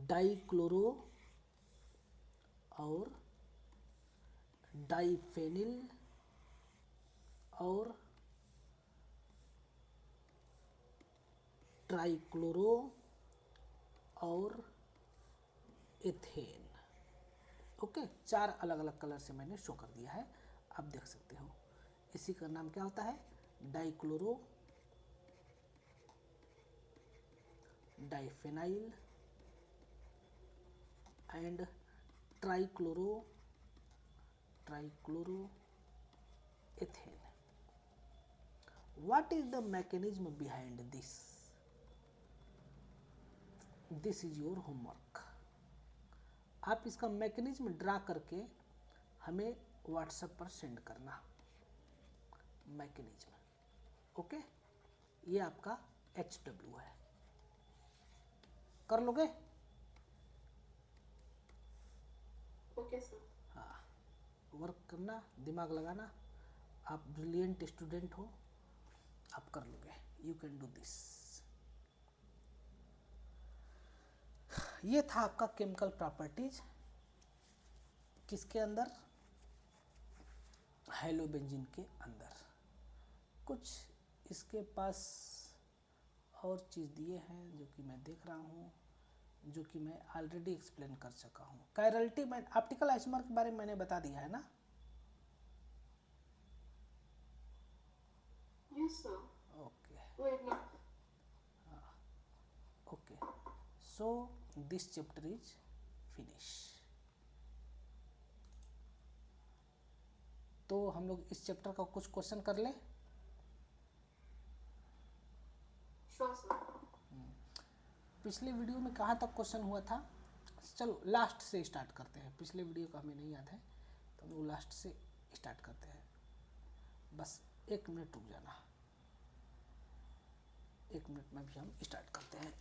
डाइक्लोरो और डाइफेनिल और ट्राइक्लोरो और एथेन। ओके, 4 अलग अलग कलर से मैंने शो कर दिया है, आप देख सकते हो। इसी का नाम क्या होता है? Dichloro diphenyl and trichloro ethane. What is the mechanism behind this? This is your homework. आप इसका मैकेनिज्म ड्रा करके हमें व्हाट्सएप पर सेंड करना मैकेनिज्म। ओके, ये आपका HW है, कर लोगे? Okay, sir. हाँ, वर्क करना, दिमाग लगाना। आप ब्रिलियंट स्टूडेंट हो, आप कर लोगे। You can do this. ये था आपका केमिकल प्रॉपर्टीज किसके अंदर? हेलोबेंजीन के अंदर। कुछ इसके पास और चीज़ दिए हैं जो कि मैं देख रहा हूँ, जो कि मैं ऑलरेडी एक्सप्लेन कर चुका हूँ। कायरलिटी में ऑप्टिकल आइसोमर के बारे में मैंने बता दिया है ना? Yes, sir. Okay Wait, no. Okay, so this chapter is finish. तो हम लोग इस चैप्टर का कुछ क्वेश्चन कर ले। Sure, sir. पिछले वीडियो में कहाँ तक क्वेश्चन हुआ था? चलो लास्ट से स्टार्ट करते हैं। पिछले वीडियो का हमें नहीं याद है, तो हम लोग लास्ट से स्टार्ट करते हैं। बस 1 मिनट रुक जाना, 1 मिनट में भी हम स्टार्ट करते हैं।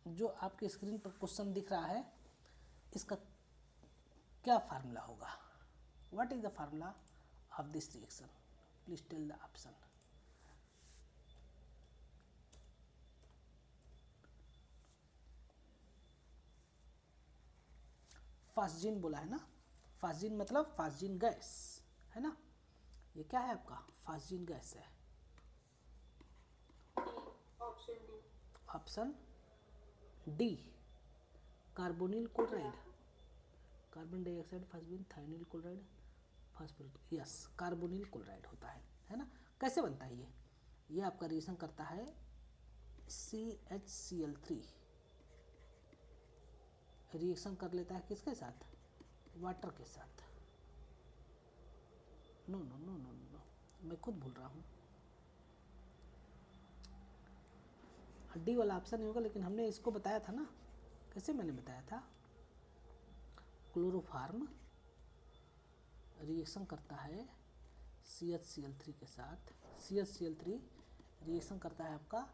जो आपके स्क्रीन पर क्वेश्चन दिख रहा है इसका क्या फार्मूला होगा? What is the formula of this reaction? Please tell the option. Phosgene बोला है ना, फास्जिन मतलब फास्जिन गैस है ना। ये क्या है आपका? फास्जिन गैस है। Option D. Option D carbonyl chloride, carbon dioxide, phosphine, thionyl chloride, phosphorate, yes carbonyl chloride होता है ना। कैसे बनता है ये आपका रिएक्शन करता है CHCl3, रिएक्शन कर लेता है किसके साथ? वाटर के साथ। No no no no no, मैं खुद भूल रहा हूँ, डी वाला ऑप्शन नहीं होगा, लेकिन हमने इसको बताया था ना। कैसे मैंने बताया था? क्लोरोफार्म रिएक्शन करता है CHCl3 के साथ, CHCl3 रिएक्शन करता है आपका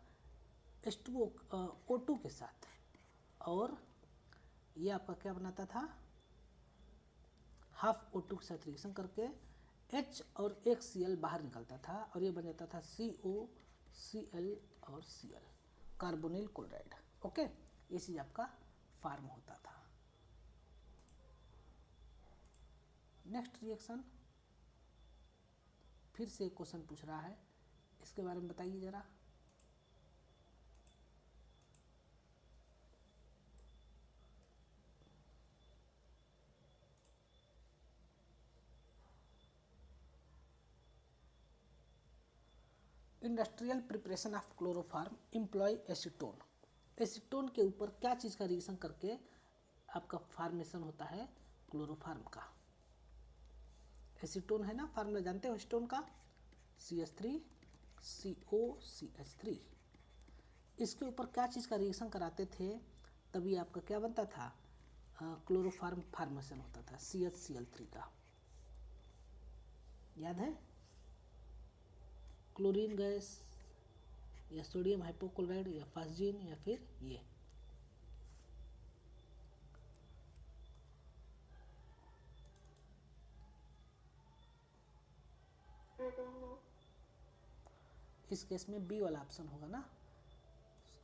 H2O के साथ, और ये आपका क्या बनाता था? हाफ O2 के साथ रिएक्शन करके H और एक Cl बाहर निकलता था और ये बन जाता था CO, Cl और Cl, कार्बोनिल क्लोराइड। ओके, ये चीज आपका फार्म होता था। नेक्स्ट रिएक्शन, फिर से एक क्वेश्चन पूछ रहा है, इसके बारे में बताइए जरा। Industrial preparation of chloroform employ acetone. Acetone के ऊपर क्या चीज़ का रिएक्शन करके आपका फार्मेशन होता है क्लोरोफार्म का? एसीटोन है ना, फार्मूला जानते हो एसीटोन का? CH3COCH3। इसके ऊपर क्या चीज़ का रिएक्शन कराते थे तभी आपका क्या बनता था? क्लोरोफार्म फार्मेशन होता था CHCl3 का। याद है? क्लोरीन गैस या सोडियम हाइपोक्लोराइड या फास्जिन या फिर ये? I don't know. इस केस में बी वाला ऑप्शन होगा ना,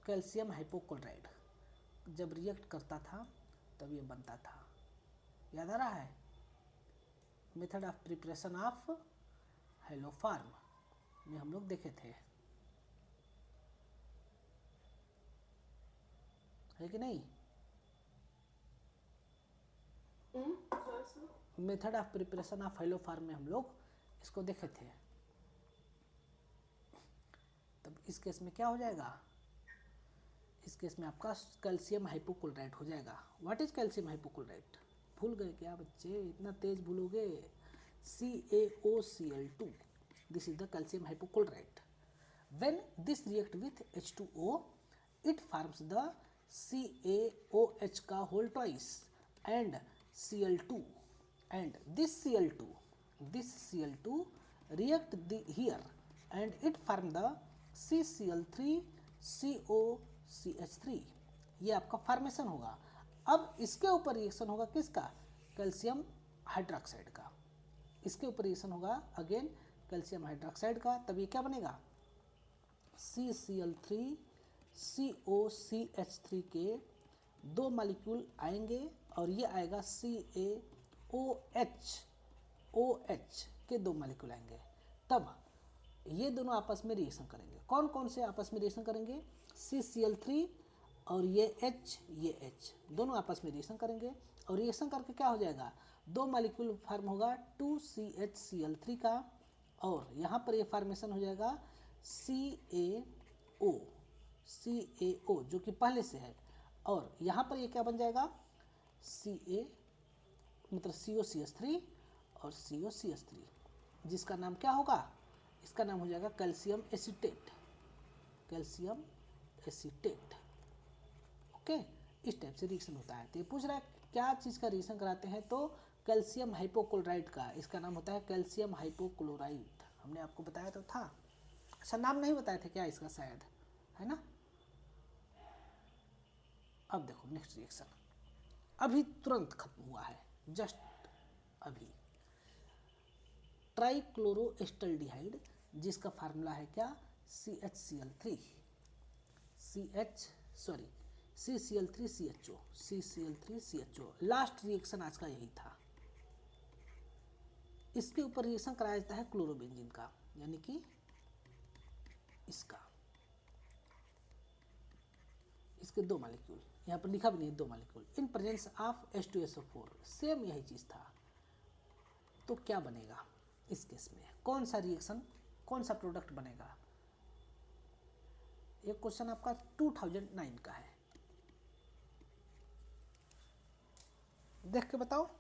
कैल्शियम हाइपोक्लोराइड। जब रिएक्ट करता था तब ये बनता था। याद आ रहा है? मेथड ऑफ प्रिपरेशन ऑफ हेलोफार्म में हम लोग देखे थे, है कि नहीं? मेथड ऑफ प्रिपरेशन ऑफ हेलोफार्म में हम लोग इसको देखे थे। तब इस केस में क्या हो जाएगा? इस केस में आपका कैल्शियम हाइपोक्लोराइड हो जाएगा। What is calcium hypochlorite? भूल गए क्या बच्चे? इतना तेज भूलोगे? CaOCl2, this is the calcium hypochlorite. When this react with H2O, it forms the CaOH का whole twice and Cl2, and this Cl2 react here and it form the CCl3COCH3। ये आपका फॉर्मेशन होगा। अब इसके ऊपर रिएक्शन होगा किसका? कैल्शियम हाइड्रोक्साइड का। इसके ऊपर रिएक्शन होगा अगेन कैल्शियम हाइड्रोक्साइड का, तब ये क्या बनेगा? CCl3COCH3 के 2 मॉलिक्यूल आएंगे और ये आएगा CaOH के 2 मॉलिक्यूल आएंगे। तब ये दोनों आपस में रिएक्शन करेंगे। कौन कौन से आपस में रिएक्शन करेंगे? CCl3 और ये H दोनों आपस में रिएक्शन करेंगे और रिएक्शन करके क्या हो जाएगा? 2 मॉलिक्यूल फॉर्म होगा 2CHCl3 का, और यहाँ पर ये फॉर्मेशन हो जाएगा CaO जो कि पहले से है, और यहाँ पर ये क्या बन जाएगा? मतलब COCH3 और COCH3, जिसका नाम क्या होगा? इसका नाम हो जाएगा calcium acetate. Calcium acetate. Okay, इस टाइप से रिएक्शन होता है। तो ये पूछ रहा है क्या चीज़ का रिएक्शन कराते हैं? तो कैल्शियम हाइपोक्लोराइड का। इसका नाम होता है कैल्शियम हाइपोक्लोराइड। हमने आपको बताया तो था। अच्छा, नाम नहीं बताए थे क्या इसका? शायद है ना। अब देखो नेक्स्ट रिएक्शन अभी तुरंत खत्म हुआ है, जस्ट अभी। ट्राइक्लोरोएस्टल्डिहाइड जिसका फार्मूला है क्या, CHCl3 CCl3CHO। लास्ट रिएक्शन आज का यही था। इसके ऊपर रिएक्शन कराया जाता है क्लोरोबेंजीन का, यानी कि इसका, इसके 2 मॉलिक्यूल, यहाँ पर लिखा भी नहीं 2 molecule in presence of H2SO4। Same यही चीज था। तो क्या बनेगा इस केस में, कौन सा रिएक्शन, कौन सा प्रोडक्ट बनेगा। ये क्वेश्चन आपका 2009 का है, देख के बताओ।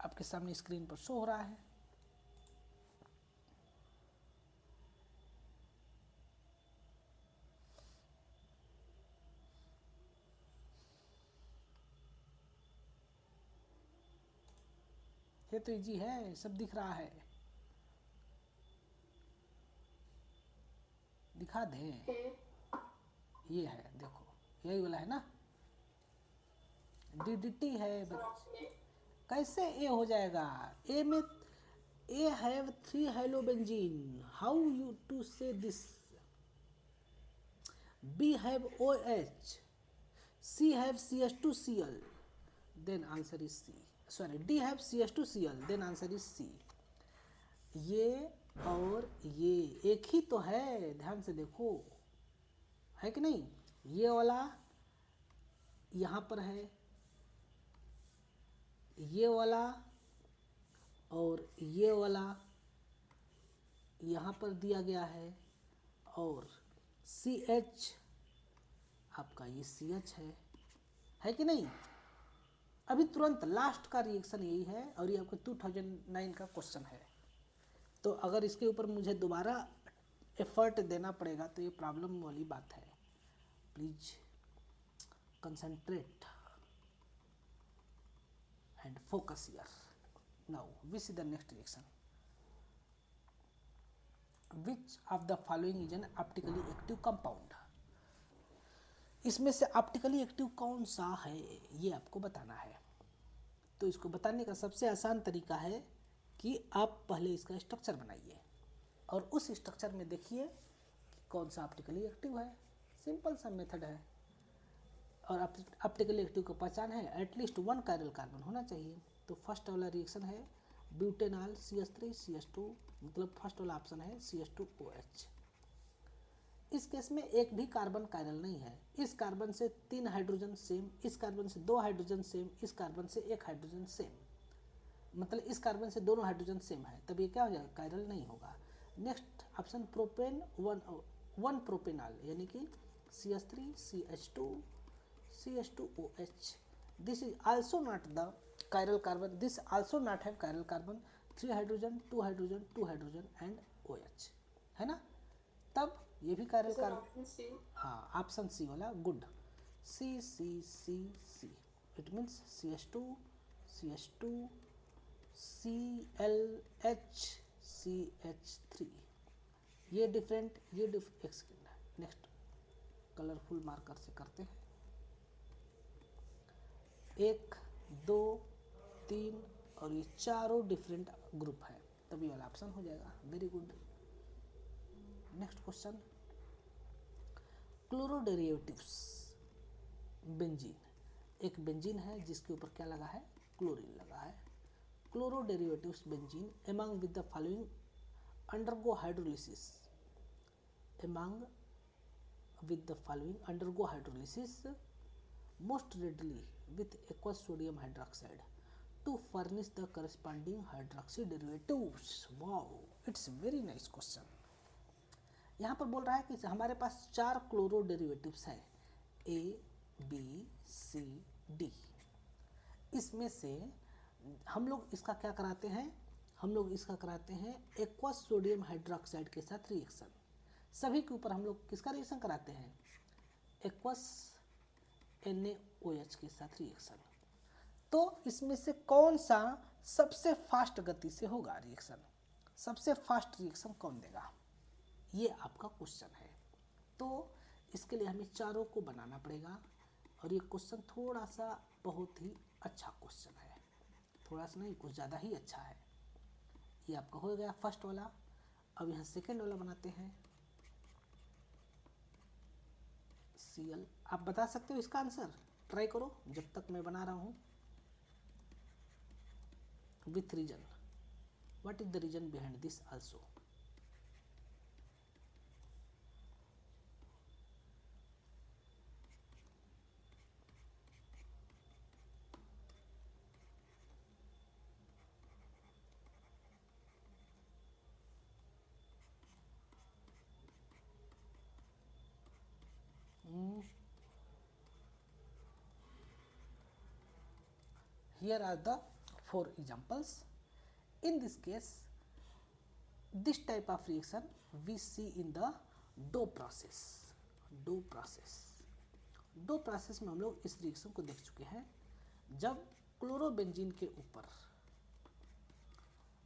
आपके सामने स्क्रीन पर शो हो रहा है। ये तो इजी है, सब दिख रहा है, दिखा दें। ये है, देखो यही वाला है ना, DDT है। कैसे ए हो जाएगा, ए में A have 3 हेलोबेंजीन, how you to से this. B have OH, C have CH2Cl, then answer is C. Sorry, D have CH2Cl, then answer is C. ये और ये एक ही तो है, ध्यान से देखो, है कि नहीं। ये वाला यहाँ पर है, ये वाला और ये वाला यहाँ पर दिया गया है, और CH आपका ये CH है कि नहीं। अभी तुरंत लास्ट का रिएक्शन यही है, और ये आपका 2009 का क्वेश्चन है। तो अगर इसके ऊपर मुझे दोबारा एफर्ट देना पड़ेगा तो ये प्रॉब्लम वाली बात है। Please concentrate and focus here. Now we see the next reaction. Which of the following is an optically active compound. इसमें से ऑप्टिकली एक्टिव कौन सा है ये आपको बताना है। तो इसको बताने का सबसे आसान तरीका है कि आप पहले इसका स्ट्रक्चर बनाइए और उस स्ट्रक्चर में देखिए कि कौन सा ऑप्टिकली एक्टिव है। सिंपल सा मेथड है। और ऑप्टिकली एक्टिव का पहचान है एटलीस्ट 1 कायरल कार्बन होना चाहिए। तो फर्स्ट वाला रिएक्शन है ब्यूटेनॉल CH3 CH2, मतलब फर्स्ट वाला ऑप्शन है CH2OH। इस केस में एक भी कार्बन कायरल नहीं है। इस कार्बन से 3 हाइड्रोजन सेम, इस कार्बन से 2 हाइड्रोजन सेम, इस कार्बन से 1 हाइड्रोजन सेम, मतलब इस कार्बन से दोनों हाइड्रोजन सेम है, तब ये क्या हो जाएगा, कायरल नहीं होगा। नेक्स्ट ऑप्शन प्रोपेन 1 प्रोपेनॉल, यानी कि CH3 CH2 CH2OH। This is also not the chiral carbon, this also not have chiral carbon, 3 hydrogen 2 hydrogen 2 hydrogen and OH, है ना। तब ये भी कायरल कार्बन, हाँ ऑप्शन सी वाला good, C it means CH2 CH2 ClH CH3। ये डिफरेंट, ये नेक्स्ट कलरफुल मार्कर से करते हैं। 1 2 3 और ये चारों डिफरेंट ग्रुप है, तभी वाला ऑप्शन हो जाएगा। Very good. Next question, chloroderivatives benzene. एक बेंजीन है जिसके ऊपर क्या लगा है, क्लोरीन लगा है। Chloroderivatives benzene among with the following undergo hydrolysis, among with the following undergo hydrolysis most readily with aqueous sodium hydroxide to furnish the corresponding hydroxy derivatives. Wow, it's very nice question. यहाँ पर बोल रहा है कि हमारे पास 4 क्लोरो डेरिवेटिव्स हैं, A B C D। इसमें से हम लोग इसका क्या कराते हैं, हम लोग इसका कराते हैं एक्वस सोडियम हाइड्रोक्साइड के साथ रिएक्शन। सभी के ऊपर हम लोग किसका रिएक्शन कराते हैं, एक्वस NaOH के साथ रिएक्शन। तो इसमें से कौन सा सबसे फास्ट गति से होगा रिएक्शन, सबसे फास्ट रिएक्शन कौन देगा। ये आपका क्वेश्चन है। तो इसके लिए हमें चारों को बनाना पड़ेगा और ये क्वेश्चन थोड़ा सा बहुत ही अच्छा क्वेश्चन है, थोड़ा सा नहीं कुछ ज़्यादा ही अच्छा है। ये आपका हो गया फर्स्ट वाला। अब यहाँ सेकेंड वाला बनाते हैं। Cl आप बता सकते हो इसका आंसर, ट्राई करो जब तक मैं बना रहा हूँ। With reason, what is the reason behind this also? Here are the 4 examples. In this case, this type of reaction we see in the Dough process. Dough process. Dough process में हम लोग इस रिएक्शन को देख चुके हैं। जब क्लोरोबेंजीन के ऊपर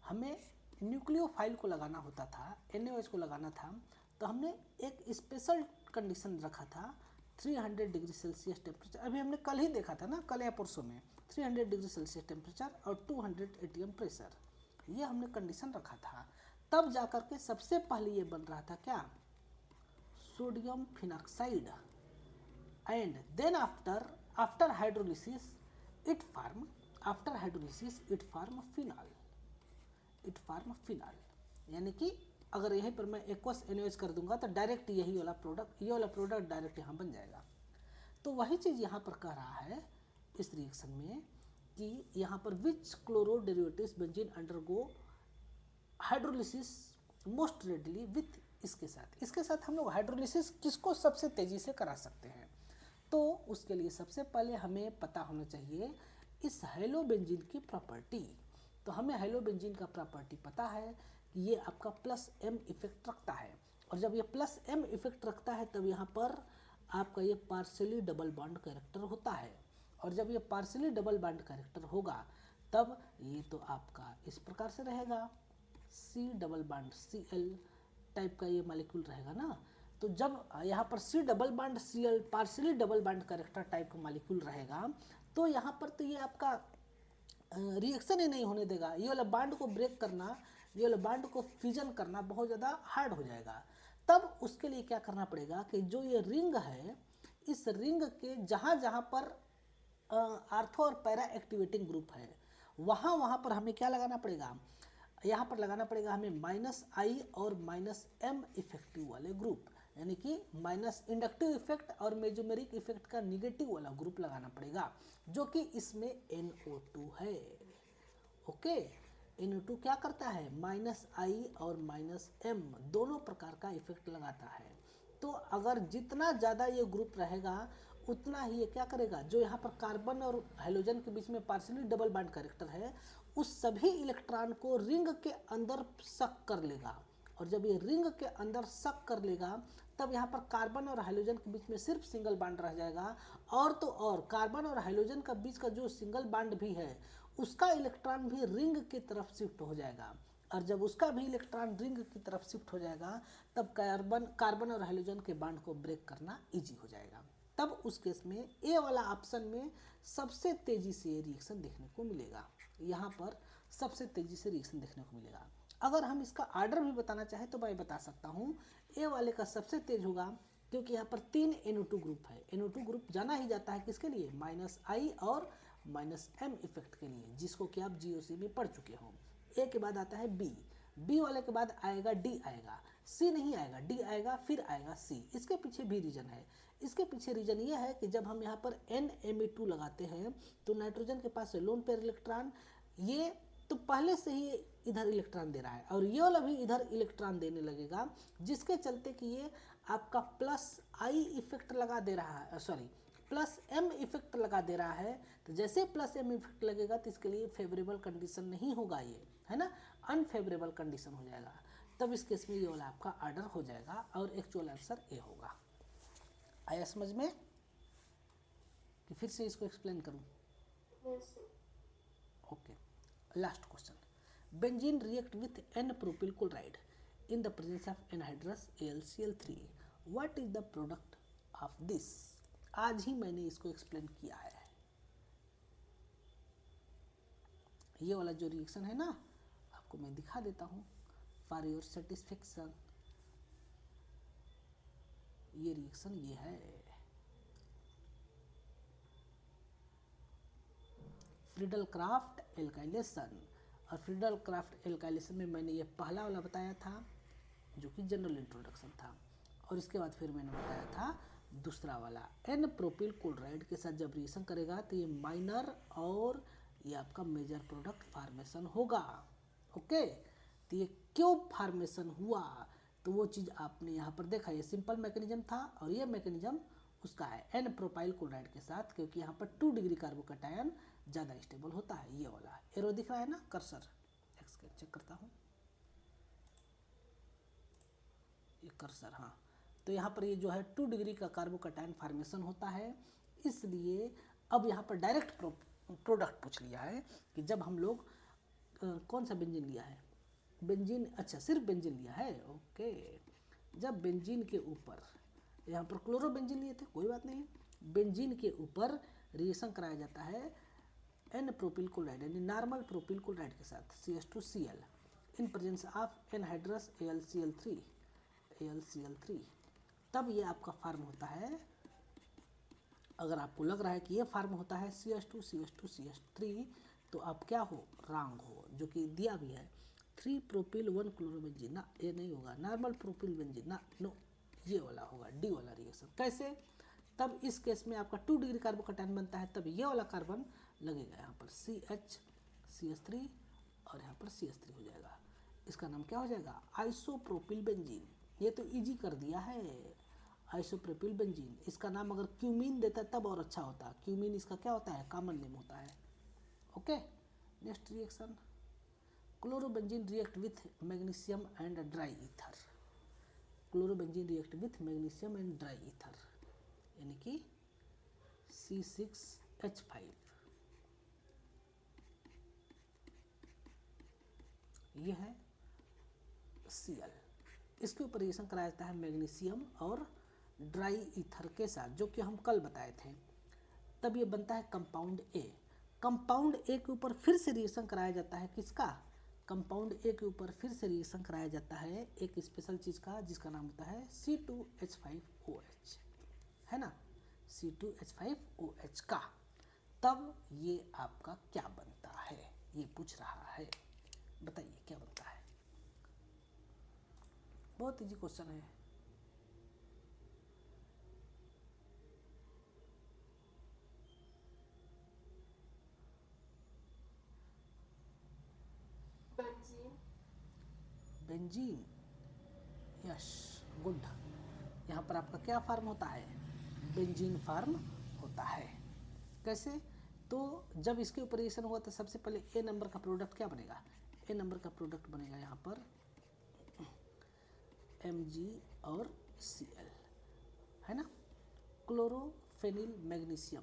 हमें न्यूक्लियोफाइल को लगाना होता था, NaOH को लगाना था, तो हमने एक स्पेशल कंडीशन रखा था 300 डिग्री सेल्सियस टेम्परेचर। अभी हमने कल ही देखा था ना, कल या परसों में 300 डिग्री सेल्सियस टेम्परेचर और 200 ATM प्रेशर, ये हमने कंडीशन रखा था। तब जाकर के सबसे पहले ये बन रहा था क्या, sodium phenoxide, and then after hydrolysis it form phenol. यानी कि अगर यहीं पर मैं एक्वस NaOH कर दूंगा तो डायरेक्ट यही वाला प्रोडक्ट, ये वाला प्रोडक्ट डायरेक्ट यहाँ बन जाएगा। तो वही चीज़ यहाँ पर कह रहा है इस रिएक्शन में कि यहाँ पर which chloro derivatives benzene undergo hydrolysis most readily with, इसके साथ हम लोग हाइड्रोलिसिस किसको सबसे तेज़ी से करा सकते हैं? तो उसके लिए सबसे पहले हमें पता होना चाहिए इस हेलोबेंजीन की प्रॉपर्टी। तो हमें हेलोबेंजीन का प्रॉपर्टी पता है कि ये आपका +M इफेक्ट रखता है, और जब ये +M इफेक्ट रखता है तब यहाँ पर आपका ये पार्शियली डबल बॉन्ड कैरेक्टर होता है, और जब ये पार्शियली डबल बॉन्ड कैरेक्टर होगा तब ये तो आपका इस प्रकार से रहेगा, C double bond Cl type का ये मॉलिक्यूल रहेगा ना। तो जब यहाँ पर C double bond Cl partially double bond character type का मॉलिक्यूल रहेगा, तो यहाँ पर तो ये आपका रिएक्शन ही नहीं होने देगा। ये वाला बॉन्ड को ब्रेक करना, ये वाला बॉन्ड को फ्यूजन करना बहुत ज़्यादा हार्ड हो जाएगा। तब उसके लिए क्या करना पड़ेगा कि जो ये रिंग है, इस रिंग के जहाँ जहाँ पर आर्थो और पैरा एक्टिवेटिंग ग्रुप है, वहाँ पर हमें क्या लगाना पड़ेगा, यहाँ पर लगाना पड़ेगा हमें -I और -M इफेक्टिव वाले ग्रुप, यानी कि माइनस इंडक्टिव इफेक्ट और मेजोमेरिक इफेक्ट का निगेटिव वाला ग्रुप लगाना पड़ेगा, जो कि इसमें NO2 है। ओके, NO2 क्या करता है, -I और -M दोनों प्रकार का इफेक्ट लगाता है। तो अगर जितना ज़्यादा ये ग्रुप रहेगा उतना ही ये क्या करेगा, जो यहाँ पर कार्बन और हाइड्रोजन के बीच में पार्शियली डबल बॉन्ड कैरेक्टर है, उस सभी इलेक्ट्रॉन को रिंग के अंदर सक कर लेगा, और जब ये रिंग के अंदर सक कर लेगा तब यहाँ पर कार्बन और हाइड्रोजन के बीच में सिर्फ सिंगल बॉन्ड रह जाएगा, और तो और कार्बन और हाइड्रोजन का बीच का जो सिंगल बॉन्ड भी है उसका इलेक्ट्रॉन भी रिंग की तरफ शिफ्ट हो जाएगा, और जब उसका भी इलेक्ट्रॉन रिंग की तरफ शिफ्ट हो जाएगा तब कार्बन और हाइड्रोजन के बॉन्ड को ब्रेक करना ईजी हो जाएगा। तब उस केस में ए वाला ऑप्शन में सबसे तेज़ी से रिएक्शन देखने को मिलेगा, यहाँ पर सबसे तेज़ी से रिएक्शन देखने को मिलेगा। अगर हम इसका ऑर्डर भी बताना चाहें तो मैं बता सकता हूँ, ए वाले का सबसे तेज होगा क्योंकि यहाँ पर 3 NO2 ग्रुप है। NO2 ग्रुप जाना ही जाता है किसके लिए, -I और -M इफेक्ट के लिए, जिसको कि आप GOC में पढ़ चुके हो। ए के बाद आता है बी वाले के बाद आएगा D आएगा, C नहीं आएगा, D आएगा, फिर आएगा C। इसके पीछे भी रीजन है। इसके पीछे रीजन ये है कि जब हम यहाँ पर NMe2 लगाते हैं तो नाइट्रोजन के पास लोन पेयर इलेक्ट्रॉन, ये तो पहले से ही इधर इलेक्ट्रॉन दे रहा है और ये वाला भी इधर इलेक्ट्रॉन देने लगेगा, जिसके चलते कि ये आपका +I इफेक्ट लगा दे रहा है, +M इफेक्ट लगा दे रहा है। तो जैसे +M इफेक्ट लगेगा तो इसके लिए फेवरेबल कंडीशन नहीं होगा, ये है ना, अनफेवरेबल कंडीशन हो जाएगा। तब इस केस में ये वाला आपका ऑर्डर हो जाएगा और एक्चुअल आंसर ए होगा। आया समझ में कि फिर से इसको एक्सप्लेन करूं? Yes. Okay, last question, benzene react with N propyl chloride in the presence of anhydrous AlCl3 what is the product of this। आज ही मैंने इसको एक्सप्लेन किया है। ये वाला जो रिएक्शन है ना, आपको मैं दिखा देता हूँ फॉर योर सेटिस्फेक्शन। ये रिएक्शन ये है, फ्रीडल क्राफ्ट एल्काइलेशन। और फ्रीडल क्राफ्ट एल्काइलेशन में मैंने ये पहला वाला बताया था जो कि जनरल इंट्रोडक्शन था, और इसके बाद फिर मैंने बताया था दूसरा वाला एन प्रोपिल क्लोराइड के साथ जब रिएक्शन करेगा तो ये माइनर और ये आपका मेजर प्रोडक्ट फार्मेशन होगा। ओके, तो ये क्यों फार्मेशन हुआ तो वो चीज़ आपने यहाँ पर देखा, ये सिंपल मैकेनिज्म था और ये मैकेनिज्म उसका है एन प्रोपाइल क्लोराइड के साथ, क्योंकि यहाँ पर 2 डिग्री कार्बोकैटायन ज़्यादा स्टेबल होता है। ये वाला एरो दिख रहा है ना, कर्सर चेक करता हूँ, ये कर्सर, हाँ। तो यहाँ पर ये जो है 2 डिग्री का कार्बोकैटायन फार्मेशन होता है, इसलिए अब यहाँ पर डायरेक्ट प्रोडक्ट पूछ लिया है कि जब हम लोग कौन सा बेंजीन लिया है, बेंजीन, अच्छा सिर्फ बेंजीन लिया है, ओके। जब बेंजीन के ऊपर, यहाँ पर क्लोरोबेंजीन लिए थे, कोई बात नहीं, बेंजीन के ऊपर रिएक्शन कराया जाता है एन प्रोपिल क्लोराइड यानी नॉर्मल प्रोपिल क्लोराइड के साथ CH2Cl in presence of anhydrous AlCl3, तब ये आपका फार्म होता है। अगर आपको लग रहा है कि ये फार्म होता है CH2CH2CH3 तो आप क्या हो, रॉन्ग हो, जो कि दिया भी है 3 प्रोपिल 1 क्लोरोबेंजीन ना, ये नहीं होगा, नॉर्मल प्रोपिल बेंजीन ना, नो, ये वाला होगा, डी वाला रिएक्शन। कैसे, तब इस केस में आपका 2 डिग्री कार्बोकैटायन बनता है, तब ये वाला कार्बन लगेगा यहाँ पर CH3 और यहाँ पर CH3 हो जाएगा। इसका नाम क्या हो जाएगा, आइसोप्रोपिल बेंजीन। ये तो इजी कर दिया है, आइसोप्रोपिल बेंजीन। इसका नाम अगर क्यूमीन देता तब और अच्छा होता, क्यूमीन इसका क्या होता है, कॉमन नेम होता है। Okay, next reaction, chlorobenzene react with magnesium and dry ether. Chlorobenzene react with magnesium and dry ether यानी कि C6H5। ये है Cl, इसके ऊपर रिएक्शन कराया जाता है मैग्नीशियम और ड्राई ईथर के साथ, जो कि हम कल बताए थे। तब ये बनता है कंपाउंड ए। कंपाउंड ए के ऊपर फिर से रिएक्शन कराया जाता है, किसका, कंपाउंड ए के ऊपर फिर से रिएक्शन कराया जाता है एक स्पेशल चीज़ का, जिसका नाम होता है C2H5OH, है ना, C2H5OH का। तब ये आपका क्या बनता है, ये पूछ रहा है, बताइए क्या बनता है। बहुत इजी क्वेश्चन है। Benzene, yes, good. यहाँ पर आपका क्या फार्म होता है, बेंजीन फार्म होता है। कैसे, तो जब इसके ऊपर रिएक्शन हुआ तो सबसे पहले ए नंबर का प्रोडक्ट क्या बनेगा, ए नंबर का प्रोडक्ट बनेगा यहाँ पर Mg और Cl, है ना, क्लोरोफेनिल मैग्नीशियम,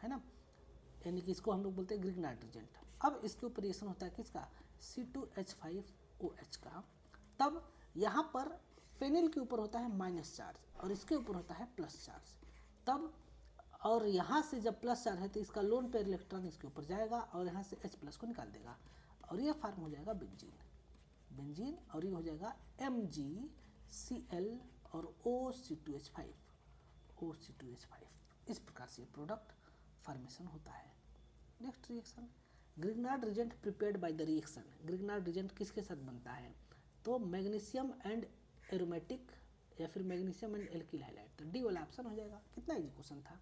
है ना, यानी कि इसको हम लोग बोलते हैं ग्रिग्नार्ड रिएजेंट। अब इसके ऊपर रिएक्शन होता है किसका, C2H5OH का। तब यहाँ पर फेनिल के ऊपर होता है माइनस चार्ज और इसके ऊपर होता है प्लस चार्ज। तब और यहाँ से जब प्लस चार्ज है तो इसका लोन पेयर इलेक्ट्रॉन इसके ऊपर जाएगा और यहाँ से H+ को निकाल देगा और ये फार्म हो जाएगा बेंजीन, और ये हो जाएगा MgCl और OC2H5। इस प्रकार से प्रोडक्ट फॉर्मेशन होता है। Next reaction, Grignard reagent prepared by the reaction. Grignard reagent किसके साथ बनता है, तो मैग्नीशियम एंड एरोमेटिक या फिर मैग्नीशियम एंड एल्किल हाइलाइड, तो डी वाला ऑप्शन हो जाएगा। कितना इजी क्वेश्चन था।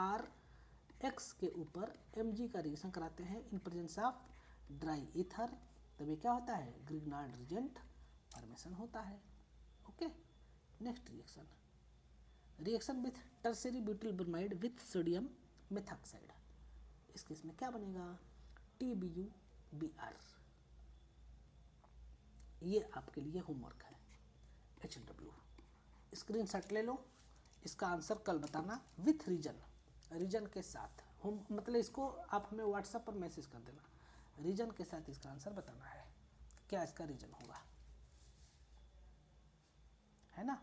RX के ऊपर Mg का रिएक्शन कराते हैं in presence of dry ether, तभी क्या होता है, ग्रिग्नार्ड रिएजेंट फॉर्मेशन होता है। Okay, next reaction with tertiary butyl bromide with sodium methoxide. इस केस में क्या बनेगा, TBuBr। ये आपके लिए होमवर्क है, HW स्क्रीनशॉट ले लो। इसका आंसर कल बताना विथ रीजन के साथ। हम मतलब इसको आप हमें व्हाट्सएप पर मैसेज कर देना, रीजन के साथ इसका आंसर बताना है, क्या इसका रीजन होगा। ना।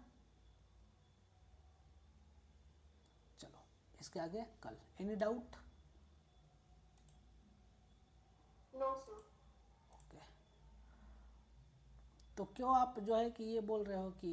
चलो इसके आगे कल। Any doubt? No, sir. Okay, तो क्यों आप जो है कि ये बोल रहे हो कि